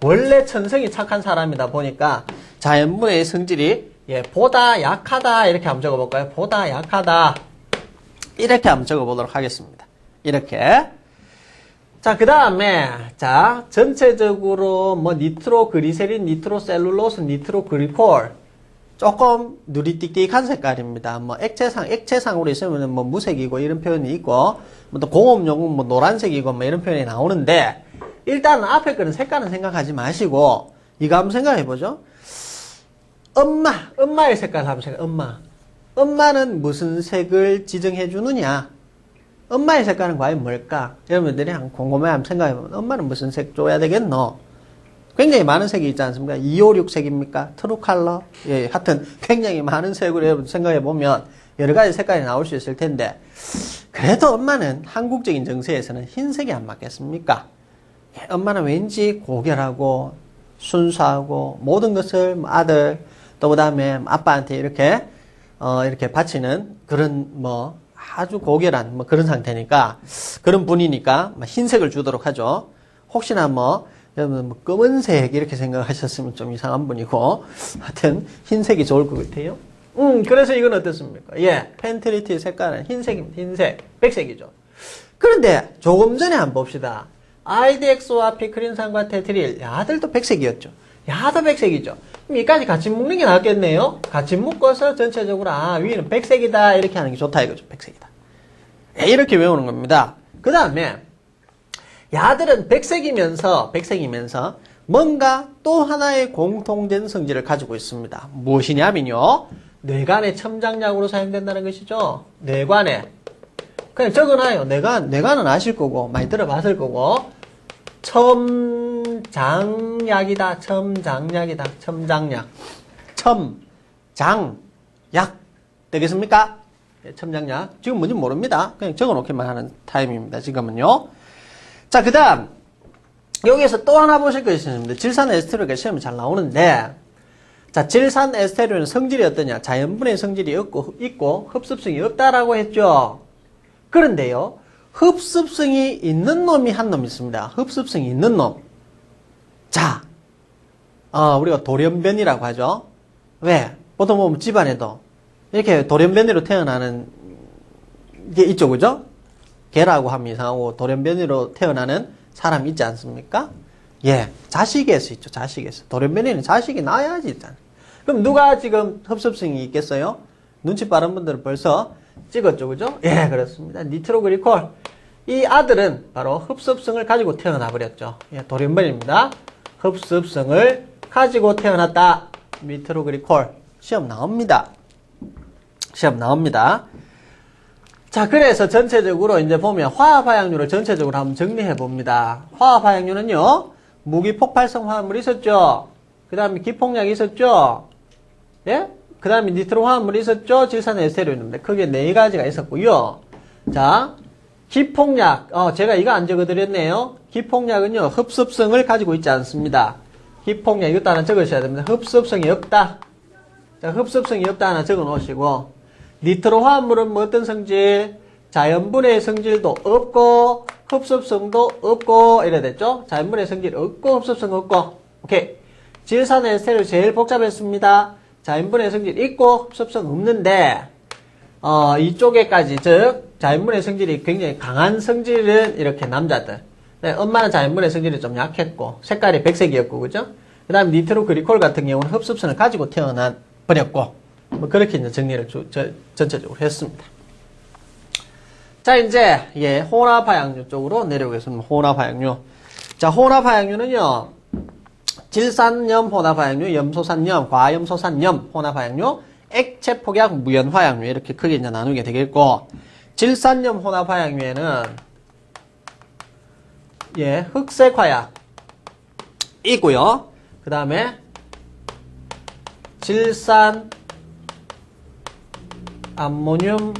원래 천성이 착한 사람이다 보니까 자연분해의 성질이 보다 약하다 이렇게 한번 적어볼까요? 보다 약하다 이렇게 한번 적어보도록 하겠습니다. 이렇게. 자, 그 다음에 전체적으로 니트로그리세린, 니트로셀룰로스, 니트로그리콜 조금 누리띡띡한 색깔입니다. 액체상으로 있으면 무색이고 이런 표현이 있고 또 공업용은 노란색이고 이런 표현이 나오는데 일단 앞에 거는 색깔은 생각하지 마시고 이거 한번 생각해보죠. 엄마의 색깔 한번 생각해. 엄마는 무슨 색을 지정해 주느냐? 엄마의 색깔은 과연 뭘까? 여러분들이 궁금해 한번 생각해보면 엄마는 무슨 색 줘야 되겠노? 굉장히 많은 색이 있지 않습니까? 256 색입니까? 트루 컬러? 예, 하여튼 굉장히 많은 색으로 여러분 생각해보면 여러 가지 색깔이 나올 수 있을 텐데 그래도 엄마는 한국적인 정서에서는 흰색이 안 맞겠습니까? 엄마는 왠지 고결하고 순수하고 모든 것을 아들 또 그 다음에 아빠한테 이렇게 바치는 그런 아주 고결한 그런 상태니까 그런 분이니까 흰색을 주도록 하죠. 혹시나 여러분 검은색 이렇게 생각하셨으면 좀 이상한 분이고 하여튼 흰색이 좋을 것 같아요. 그래서 이건 어떻습니까? 펜트리트의 색깔은 흰색입니다. 흰색, 백색이죠. 그런데 조금 전에 한번 봅시다. IDX와 피크린산과 테트릴, 야들도 백색이었죠. 야도 백색이죠. 그럼 이까지 같이 묶는 게 낫겠네요. 같이 묶어서 전체적으로 위는 백색이다 이렇게 하는 게 좋다 이거죠. 백색이다. 이렇게 외우는 겁니다. 그 다음에 야들은 백색이면서 뭔가 또 하나의 공통된 성질을 가지고 있습니다. 무엇이냐면요. 뇌간의 첨장약으로 사용된다는 것이죠. 뇌간에. 그냥 적어놔요. 뇌간은 아실 거고 많이 들어봤을 거고 첨장약이다. 첨장약. 되겠습니까? 첨장약. 지금 뭔지 모릅니다. 그냥 적어놓기만 하는 타임입니다. 지금은요. 자, 그 다음 여기에서 또 하나 보실 것이 있습니다. 질산 에스테로가 시험에 잘 나오는데, 자, 질산 에스테로는 성질이 어떠냐? 자연분해 성질이 있고 흡습성이 없다라고 했죠. 그런데요, 흡습성이 있는 놈이 한 놈 있습니다. 흡습성이 있는 놈. 자, 우리가 돌연변이라고 하죠. 왜? 보통 보면 집안에도 이렇게 돌연변이로 태어나는 게 있죠, 그죠? 개라고 하면 이상하고 돌연변이로 태어나는 사람이 있지 않습니까? 예, 자식에서 있죠, 자식에서. 돌연변이는 자식이 나야지 있잖아. 그럼 누가 지금 흡습성이 있겠어요? 눈치 빠른 분들은 벌써 찍었죠, 그죠? 예, 그렇습니다. 니트로그리콜. 이 아들은 바로 흡습성을 가지고 태어나 버렸죠. 예, 돌연변입니다. 흡습성을 가지고 태어났다. 니트로그리콜. 시험 나옵니다. 시험 나옵니다. 자, 그래서 전체적으로 이제 보면 화합화약률을 전체적으로 한번 정리해 봅니다. 화합화약률은요, 무기폭발성 화합물이 있었죠. 그 다음에 기폭약이 있었죠. 예? 그 다음에 니트로 화합물이 있었죠. 질산 에스테로인입니다. 크게 4가지가 있었고요. 자, 기폭약. 제가 이거 안 적어드렸네요. 기폭약은요, 흡습성을 가지고 있지 않습니다. 기폭약, 이것도 하나 적으셔야 됩니다. 흡습성이 없다. 자, 흡습성이 없다 하나 적어 놓으시고, 니트로 화합물은 뭐 어떤 성질? 자연분해 성질도 없고, 흡습성도 없고, 이래 됐죠? 자연분해 성질 없고, 흡습성 없고. 오케이. 질산 에스테로 제일 복잡했습니다. 자연분해 성질 있고, 흡습성 없는데, 이쪽에까지, 즉, 자연분해 성질이 굉장히 강한 성질은 이렇게 남자들. 네, 엄마는 자연분해 성질이 좀 약했고, 색깔이 백색이었고, 그죠? 그 다음 니트로 그리콜 같은 경우는 흡습성을 가지고 태어나 버렸고, 뭐 그렇게 이제 정리를 전체적으로 했습니다. 자, 이제 예, 혼합화약류 쪽으로 내려오겠습니다. 혼합화약류. 자, 혼합화약류는요, 질산염 혼합화약류, 염소산염, 과염소산염 혼합화약류, 액체폭약, 무연화약류 이렇게 크게 이제 나누게 되겠고, 질산염 혼합화약류에는 예, 흑색화약 있고요. 그 다음에 질산 암모늄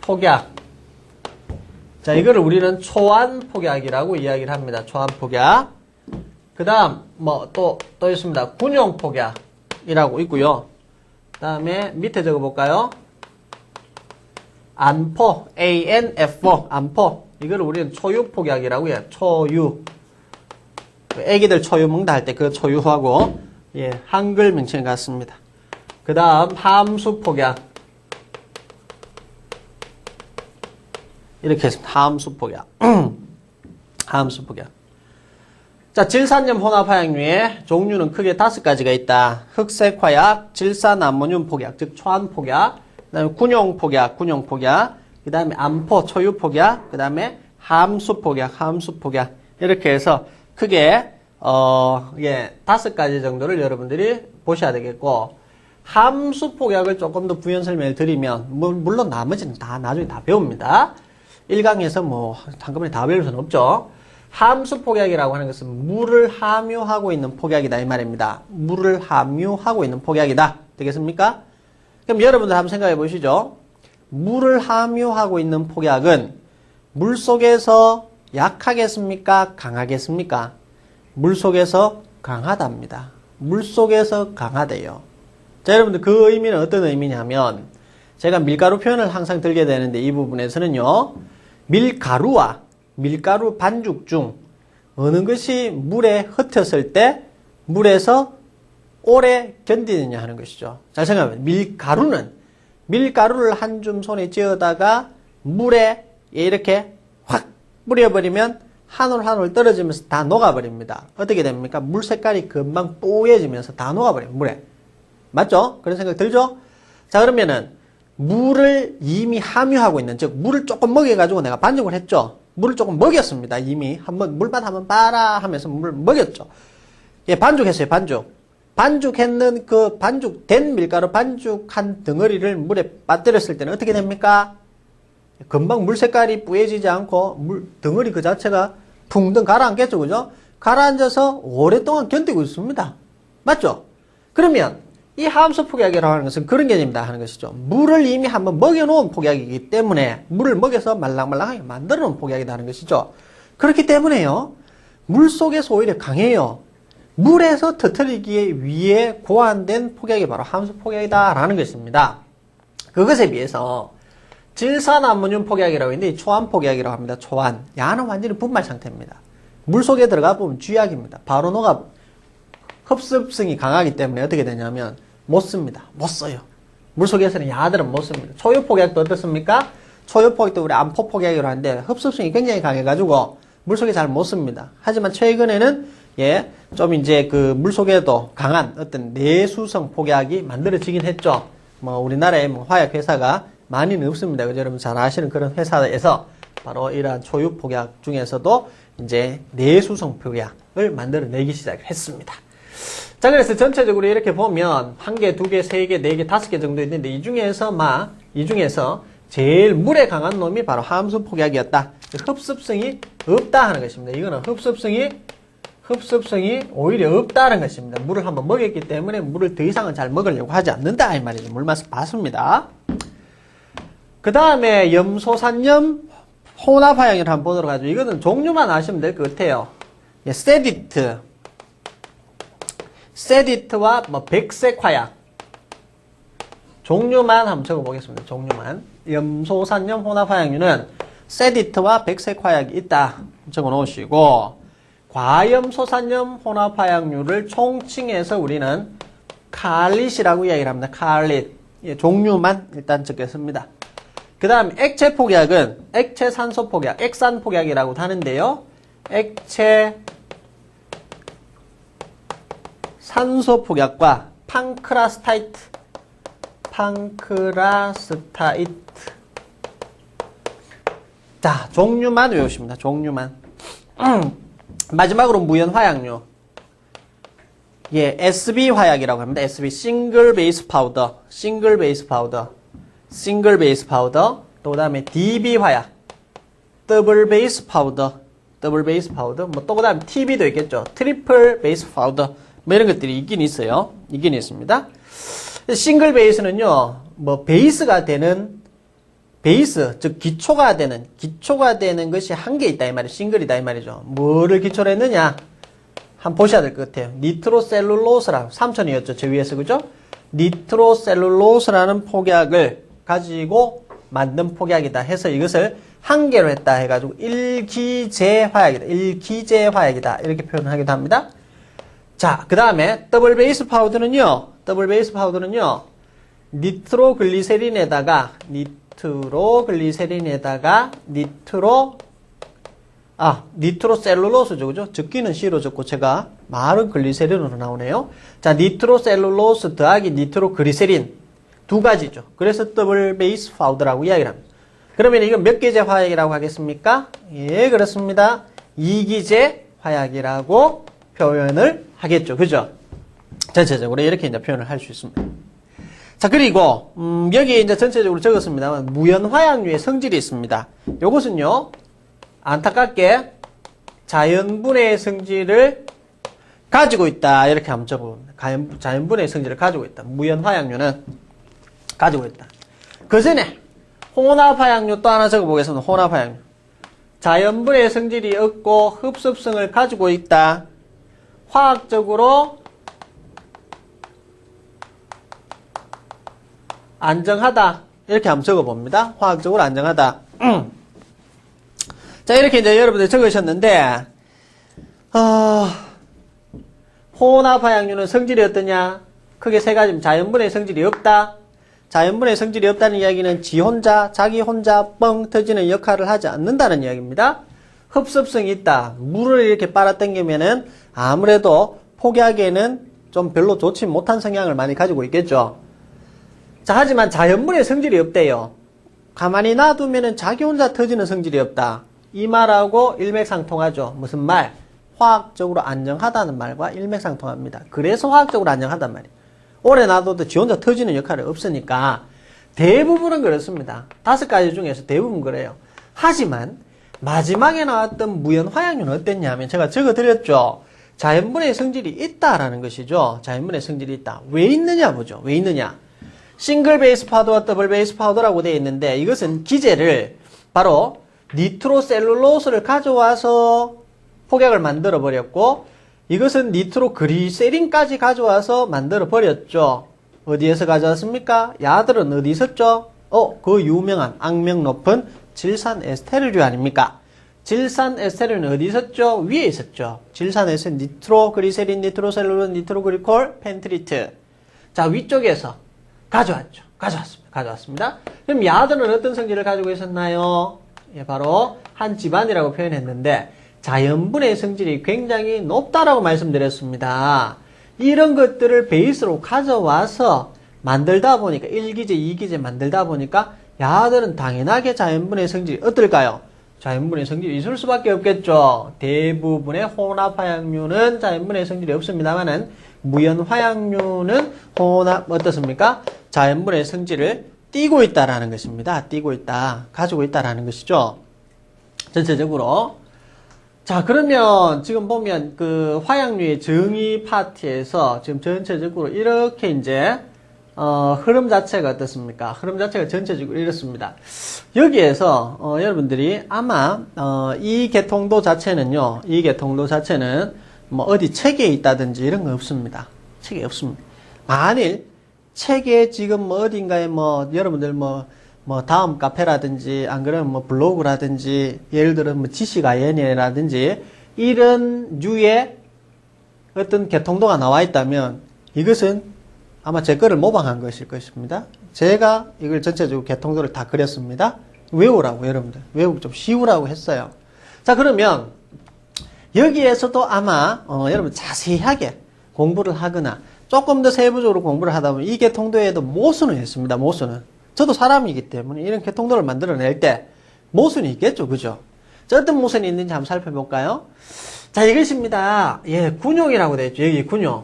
폭약. 자, 이거를 우리는 초안 폭약이라고 이야기를 합니다. 초안 폭약. 그 다음, 또 있습니다. 군용 폭약이라고 있고요. 그 다음에 밑에 적어볼까요? 안포, ANF4, 안포. 이거를 우리는 초유 폭약이라고 해요. 초유. 애기들 초유 먹다 할 때 그 초유하고, 예, 한글 명칭 같습니다. 그 다음, 함수 폭약. 이렇게 했습니다. 함수 폭약. 함수 폭약. 자, 질산염 혼합화약류의 종류는 크게 5가지가 있다. 흑색화약, 질산암모늄 폭약, 즉 초안 폭약, 그 다음에 군용 폭약, 그 다음에 암포, 초유 폭약, 그 다음에 함수 폭약, 함수 폭약. 이렇게 해서 크게, 5가지 정도를 여러분들이 보셔야 되겠고, 함수 폭약을 조금 더 부연 설명을 드리면, 물론 나머지는 다 나중에 다 배웁니다. 1강에서 뭐 한꺼번에 다 배울 수는 없죠. 함수 폭약이라고 하는 것은 물을 함유하고 있는 폭약이다 이 말입니다. 물을 함유하고 있는 폭약이다. 되겠습니까? 그럼 여러분들 한번 생각해 보시죠. 물을 함유하고 있는 폭약은 물 속에서 약하겠습니까? 강하겠습니까? 물 속에서 강하답니다. 물 속에서 강하대요. 자, 여러분들 그 의미는 어떤 의미냐면, 제가 밀가루 표현을 항상 들게 되는데 이 부분에서는요, 밀가루와 밀가루 반죽 중 어느 것이 물에 흩었을 때 물에서 오래 견디느냐 하는 것이죠. 잘 생각해보면 밀가루를 한 줌 손에 쥐어다가 물에 이렇게 확 뿌려버리면 한 올 한 올 떨어지면서 다 녹아버립니다. 어떻게 됩니까? 물 색깔이 금방 뽀얘지면서 다 녹아버려요, 물에. 맞죠? 그런 생각 들죠? 자, 그러면은 물을 이미 함유하고 있는, 즉 물을 조금 먹여가지고 내가 반죽을 했죠. 물을 조금 먹였습니다. 이미 한번 물맛 한번 봐라 하면서 물을 먹였죠. 예, 반죽했어요. 반죽했는 그 반죽된 밀가루 반죽한 덩어리를 물에 빠뜨렸을 때는 어떻게 됩니까? 금방 물 색깔이 뿌얘지지 않고 물 덩어리 그 자체가 붕덩 가라앉겠죠, 그죠? 가라앉아서 오랫동안 견디고 있습니다. 맞죠? 그러면 이 함수 폭약이라고 하는 것은 그런 개념이다 하는 것이죠. 물을 이미 한번 먹여놓은 폭약이기 때문에 물을 먹여서 말랑말랑하게 만들어놓은 폭약이다 하는 것이죠. 그렇기 때문에요, 물 속에서 오히려 강해요. 물에서 터뜨리기에 위해 고안된 폭약이 바로 함수 폭약이다라는 것입니다. 그것에 비해서 질산암모늄 폭약이라고 있는데 초안 폭약이라고 합니다. 초안. 야는 완전히 분말 상태입니다. 물 속에 들어가 보면 쥐약입니다. 바로 녹아 흡습성이 강하기 때문에 어떻게 되냐면 못 씁니다. 못 써요. 물 속에서는 야들은 못 씁니다. 초유 폭약도 어떻습니까? 초유 폭약도 우리 암포 폭약이라고 하는데 흡습성이 굉장히 강해가지고 물 속에 잘 못 씁니다. 하지만 최근에는 좀 이제 그 물 속에도 강한 어떤 내수성 폭약이 만들어지긴 했죠. 뭐 우리나라에 뭐 화약 회사가 많이는 없습니다. 그죠? 여러분 잘 아시는 그런 회사에서 바로 이러한 초유 폭약 중에서도 이제 내수성 폭약을 만들어내기 시작했습니다. 자, 그래서 전체적으로 이렇게 보면 1개, 2개, 3개, 4개, 5개 정도 있는데 이 중에서 제일 물에 강한 놈이 바로 함수 폭약이었다. 흡습성이 없다 하는 것입니다. 이거는 흡습성이 오히려 없다는 것입니다. 물을 한번 먹였기 때문에 물을 더 이상은 잘 먹으려고 하지 않는다 이 말이죠. 물맛을 봤습니다. 그 다음에 염소산염 혼합화약을 한번 보도록 하죠. 이거는 종류만 아시면 될 것 같아요. 세디트와 뭐 백색화약 종류만 한번 적어보겠습니다. 종류만. 염소산염 혼합화약류는 세디트와 백색화약이 있다 적어놓으시고, 과염소산염 혼합화약류를 총칭해서 우리는 칼릿이라고 이야기를 합니다. 칼릿. 종류만 일단 적겠습니다. 그 다음 액체 폭약은 액체 산소 폭약, 액산 폭약이라고 하는데요. 액체 산소 폭약과 팡크라스타이트. 자, 종류만 외우십니다. 종류만. 마지막으로 무연화약류. SB 화약이라고 합니다. SB, 싱글 베이스 파우더. 또 그 다음에 DB 화약. 더블 베이스 파우더. 뭐 또 그 다음에 TB도 있겠죠. 트리플 베이스 파우더. 뭐 이런 것들이 있긴 있어요. 있긴 있습니다. 싱글 베이스는요, 뭐 베이스가 되는, 즉 기초가 되는 것이 한 개 있다 이 말이에요. 싱글이다 이 말이죠. 뭐를 기초로 했느냐? 한번 보셔야 될 것 같아요. 니트로셀룰로스라고 3000이었죠. 제 위에서 그죠? 니트로셀룰로스라는 폭약을 가지고 만든 폭약이다 해서 이것을 한 개로 했다 해가지고 일기제 화약이다 이렇게 표현하기도 합니다. 자, 그 다음에 더블 베이스 파우더는요, 니트로글리세린에다가 니트로셀룰로스죠, 그죠? 적기는 C로 적고 제가 말은 글리세린으로 나오네요. 자, 니트로셀룰로스 더하기 니트로그리세린 두 가지죠. 그래서 더블 베이스 파우더라고 이야기를 합니다. 그러면 이건 몇 기제 화약이라고 하겠습니까? 예, 그렇습니다. 2기제 화약이라고 표현을 하겠죠, 그죠? 전체적으로 이렇게 이제 표현을 할 수 있습니다. 자, 그리고 여기에 이제 전체적으로 적었습니다만 무연화약류의 성질이 있습니다. 요것은요, 안타깝게 자연분해의 성질을 가지고 있다 이렇게 한번 적어봅니다. 자연분해의 성질을 가지고 있다. 무연화약류는 가지고 있다. 그 전에 혼합화약류 또 하나 적어보겠습니다. 혼합화약류. 자연분해의 성질이 없고 흡습성을 가지고 있다. 화학적으로 안정하다 이렇게 한번 적어봅니다. 화학적으로 안정하다. 자, 이렇게 이제 여러분들 적으셨는데 혼합화약류는 성질이 어떠냐? 크게 세 가지입니다. 자연분해의 성질이 없다. 자연분해의 성질이 없다는 이야기는 자기 혼자 뻥 터지는 역할을 하지 않는다는 이야기입니다. 흡습성이 있다. 물을 이렇게 빨아당기면은 아무래도 폭약에는 좀 별로 좋지 못한 성향을 많이 가지고 있겠죠. 자, 하지만 자연분해의 성질이 없대요. 가만히 놔두면은 자기 혼자 터지는 성질이 없다. 이 말하고 일맥상통하죠. 무슨 말? 화학적으로 안정하다는 말과 일맥상통합니다. 그래서 화학적으로 안정하단 말이에요. 오래 놔둬도 지 혼자 터지는 역할이 없으니까 대부분은 그렇습니다. 5가지 중에서 대부분 그래요. 하지만 마지막에 나왔던 무연화약류는 어땠냐면 제가 적어드렸죠. 자연분해의 성질이 있다라는 것이죠. 자연분해의 성질이 있다. 왜 있느냐 보죠. 왜 있느냐. 싱글 베이스 파우더와 더블 베이스 파우더라고 되어 있는데 이것은 기제를 바로 니트로셀룰로스를 가져와서 폭약을 만들어 버렸고, 이것은 니트로그리세린까지 가져와서 만들어 버렸죠. 어디에서 가져왔습니까? 야들은 어디 있었죠? 그 유명한 악명 높은 질산 에스테르류 아닙니까? 질산 에스테르는 어디 있었죠? 위에 있었죠. 질산 에스테르, 니트로그리세린, 니트로셀룰론, 니트로그리콜, 펜트리트. 자, 위쪽에서 가져왔습니다. 그럼 야들은 어떤 성질을 가지고 있었나요? 예, 바로 한 집안이라고 표현했는데, 자연분해 성질이 굉장히 높다라고 말씀드렸습니다. 이런 것들을 베이스로 가져와서 만들다 보니까 1기제, 2기제 만들다 보니까 야들은 당연하게 자연분해 성질이 어떨까요? 자연분해 성질이 있을 수밖에 없겠죠. 대부분의 혼합화학류는 자연분해 성질이 없습니다만은 무연화학류는 어떻습니까? 자연분해 성질을 띠고 있다라는 것입니다. 띠고 있다, 가지고 있다라는 것이죠. 전체적으로. 자, 그러면 지금 보면 그 화약류의 정의 파트에서 지금 전체적으로 이렇게 이제 흐름 자체가 어떻습니까? 흐름 자체가 전체적으로 이렇습니다. 여기에서 여러분들이 아마 이 계통도 자체는요, 이 계통도 자체는 뭐 어디 책에 있다든지 이런 거 없습니다. 책에 없습니다. 만일 책에 지금 뭐 어딘가에 뭐 여러분들 뭐 다음 카페라든지 안 그러면 뭐 블로그라든지 예를 들어 뭐 지식IN이라든지 이런 류의 어떤 계통도가 나와 있다면 이것은 아마 제 거를 모방한 것일 것입니다. 제가 이걸 전체적으로 계통도를 다 그렸습니다. 외우라고 여러분들 외우기 좀 쉬우라고 했어요. 자, 그러면 여기에서도 아마 여러분 자세하게 공부를 하거나 조금 더 세부적으로 공부를 하다 보면 이 계통도에도 모순을 했습니다. 모순은. 저도 사람이기 때문에 이런 계통도를 만들어낼 때 모순이 있겠죠. 그죠? 자, 어떤 모순이 있는지 한번 살펴볼까요? 자, 이것입니다. 예, 군용이라고 되어 있죠. 여기 군용.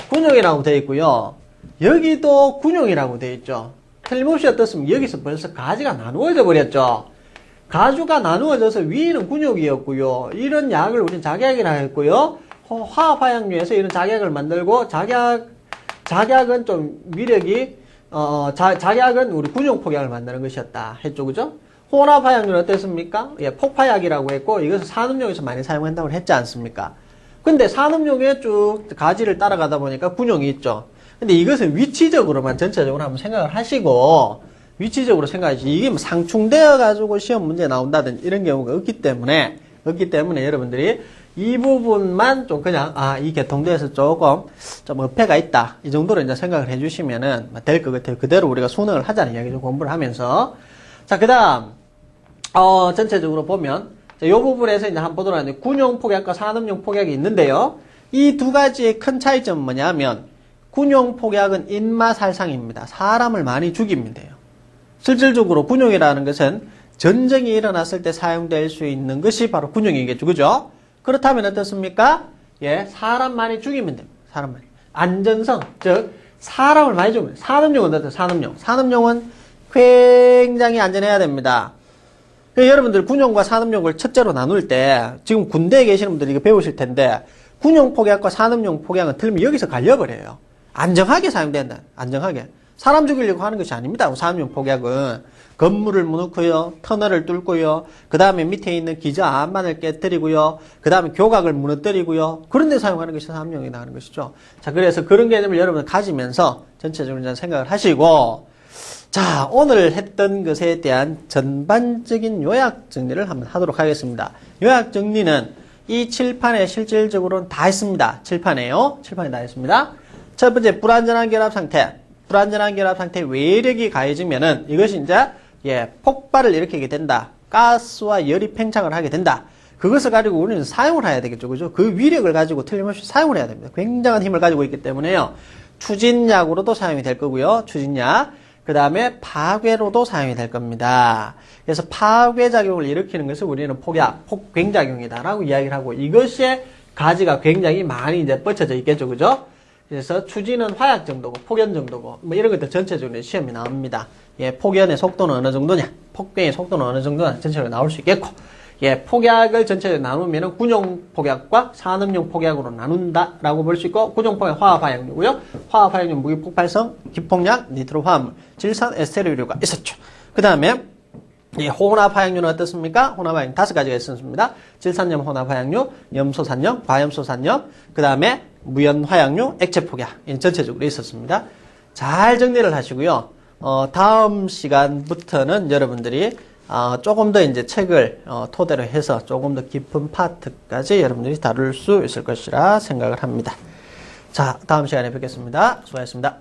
군용이라고 되어 있고요. 여기도 군용이라고 되어 있죠. 틀림없이 어떻습니까? 여기서 벌써 가지가 나누어져 버렸죠. 가주가 나누어져서 위에는 군용이었고요. 이런 약을 우리는 작약이라고 했고요. 화학화약류에서 이런 작약을 만들고 작약은 좀 위력이 작약은 우리 군용 폭약을 만드는 것이었다 했죠. 그죠? 혼합화약류는 어땠습니까? 예, 폭파약이라고 했고 이것은 산업용에서 많이 사용한다고 했지 않습니까? 근데 산업용에 쭉 가지를 따라가다 보니까 군용이 있죠. 근데 이것은 위치적으로만 전체적으로 한번 생각을 하시고 위치적으로 생각하시죠. 이게 뭐 상충되어 가지고 시험 문제 나온다든지 이런 경우가 없기 때문에 여러분들이 이 부분만 좀 그냥 이 계통도에서 조금 좀 어폐가 있다 이 정도로 이제 생각을 해주시면은 될 것 같아요. 그대로 우리가 수능을 하자는 이야기죠. 공부를 하면서. 자, 그다음 전체적으로 보면 이 부분에서 이제 한번 보도록 하는데 군용 폭약과 산업용 폭약이 있는데요. 이 두 가지의 큰 차이점은 뭐냐면 군용 폭약은 인마살상입니다. 사람을 많이 죽입니다. 실질적으로 군용이라는 것은 전쟁이 일어났을 때 사용될 수 있는 것이 바로 군용이겠죠. 그죠? 그렇다면 어떻습니까? 예, 사람 많이 죽이면 됩니다. 사람 많이. 안전성, 즉, 사람을 많이 죽이면 됩니다. 산업용은 어때요? 산업용. 산업용은 굉장히 안전해야 됩니다. 여러분들 군용과 산업용을 첫째로 나눌 때, 지금 군대에 계시는 분들이 이거 배우실 텐데, 군용 폭약과 산업용 폭약은 틀리면 여기서 갈려버려요. 안정하게 사용된다. 안정하게. 사람 죽이려고 하는 것이 아닙니다. 산업용 폭약은. 건물을 무너뜨고요, 터널을 뚫고요, 그 다음에 밑에 있는 기저 암만을 깨뜨리고요, 그 다음에 교각을 무너뜨리고요, 그런 데 사용하는 것이 산업용이 나가는 것이죠. 자, 그래서 그런 개념을 여러분 가지면서 전체적으로 생각을 하시고, 자, 오늘 했던 것에 대한 전반적인 요약 정리를 한번 하도록 하겠습니다. 요약 정리는 이 칠판에 실질적으로는 다 있습니다. 칠판에요. 칠판에 다 있습니다. 첫 번째, 불안전한 결합 상태. 불안전한 결합 상태에 외력이 가해지면은 이것이 이제 폭발을 일으키게 된다. 가스와 열이 팽창을 하게 된다. 그것을 가지고 우리는 사용을 해야 되겠죠. 그죠? 그 위력을 가지고 틀림없이 사용을 해야 됩니다. 굉장한 힘을 가지고 있기 때문에요. 추진약으로도 사용이 될 거고요. 추진약. 그 다음에 파괴로도 사용이 될 겁니다. 그래서 파괴작용을 일으키는 것을 우리는 폭약, 폭괭작용이다라고 이야기를 하고 이것이 가지가 굉장히 많이 이제 뻗쳐져 있겠죠. 그죠? 그래서 추진은 화약 정도고 폭연 정도고 뭐 이런 것들 전체적으로 시험이 나옵니다. 예, 폭연의 속도는 어느 정도냐, 폭병의 속도는 어느 정도냐 전체적으로 나올 수 있겠고, 예, 폭약을 전체적으로 나누면은 군용 폭약과 산업용 폭약으로 나눈다라고 볼 수 있고, 군용 폭약 화합화약류고요. 화합화약류 무기 폭발성, 기폭약, 니트로 화합물, 질산 에스테르류가 있었죠. 그 다음에 이 혼합 화약류는 어떻습니까? 혼합 화약류 5가지가 있습니다. 질산염 혼합 화약류, 염소산염, 과염소산염, 그 다음에 무연 화약류, 액체 폭약. 전체적으로 있었습니다. 잘 정리를 하시고요. 다음 시간부터는 여러분들이 조금 더 이제 책을 토대로 해서 조금 더 깊은 파트까지 여러분들이 다룰 수 있을 것이라 생각을 합니다. 자, 다음 시간에 뵙겠습니다. 수고하셨습니다.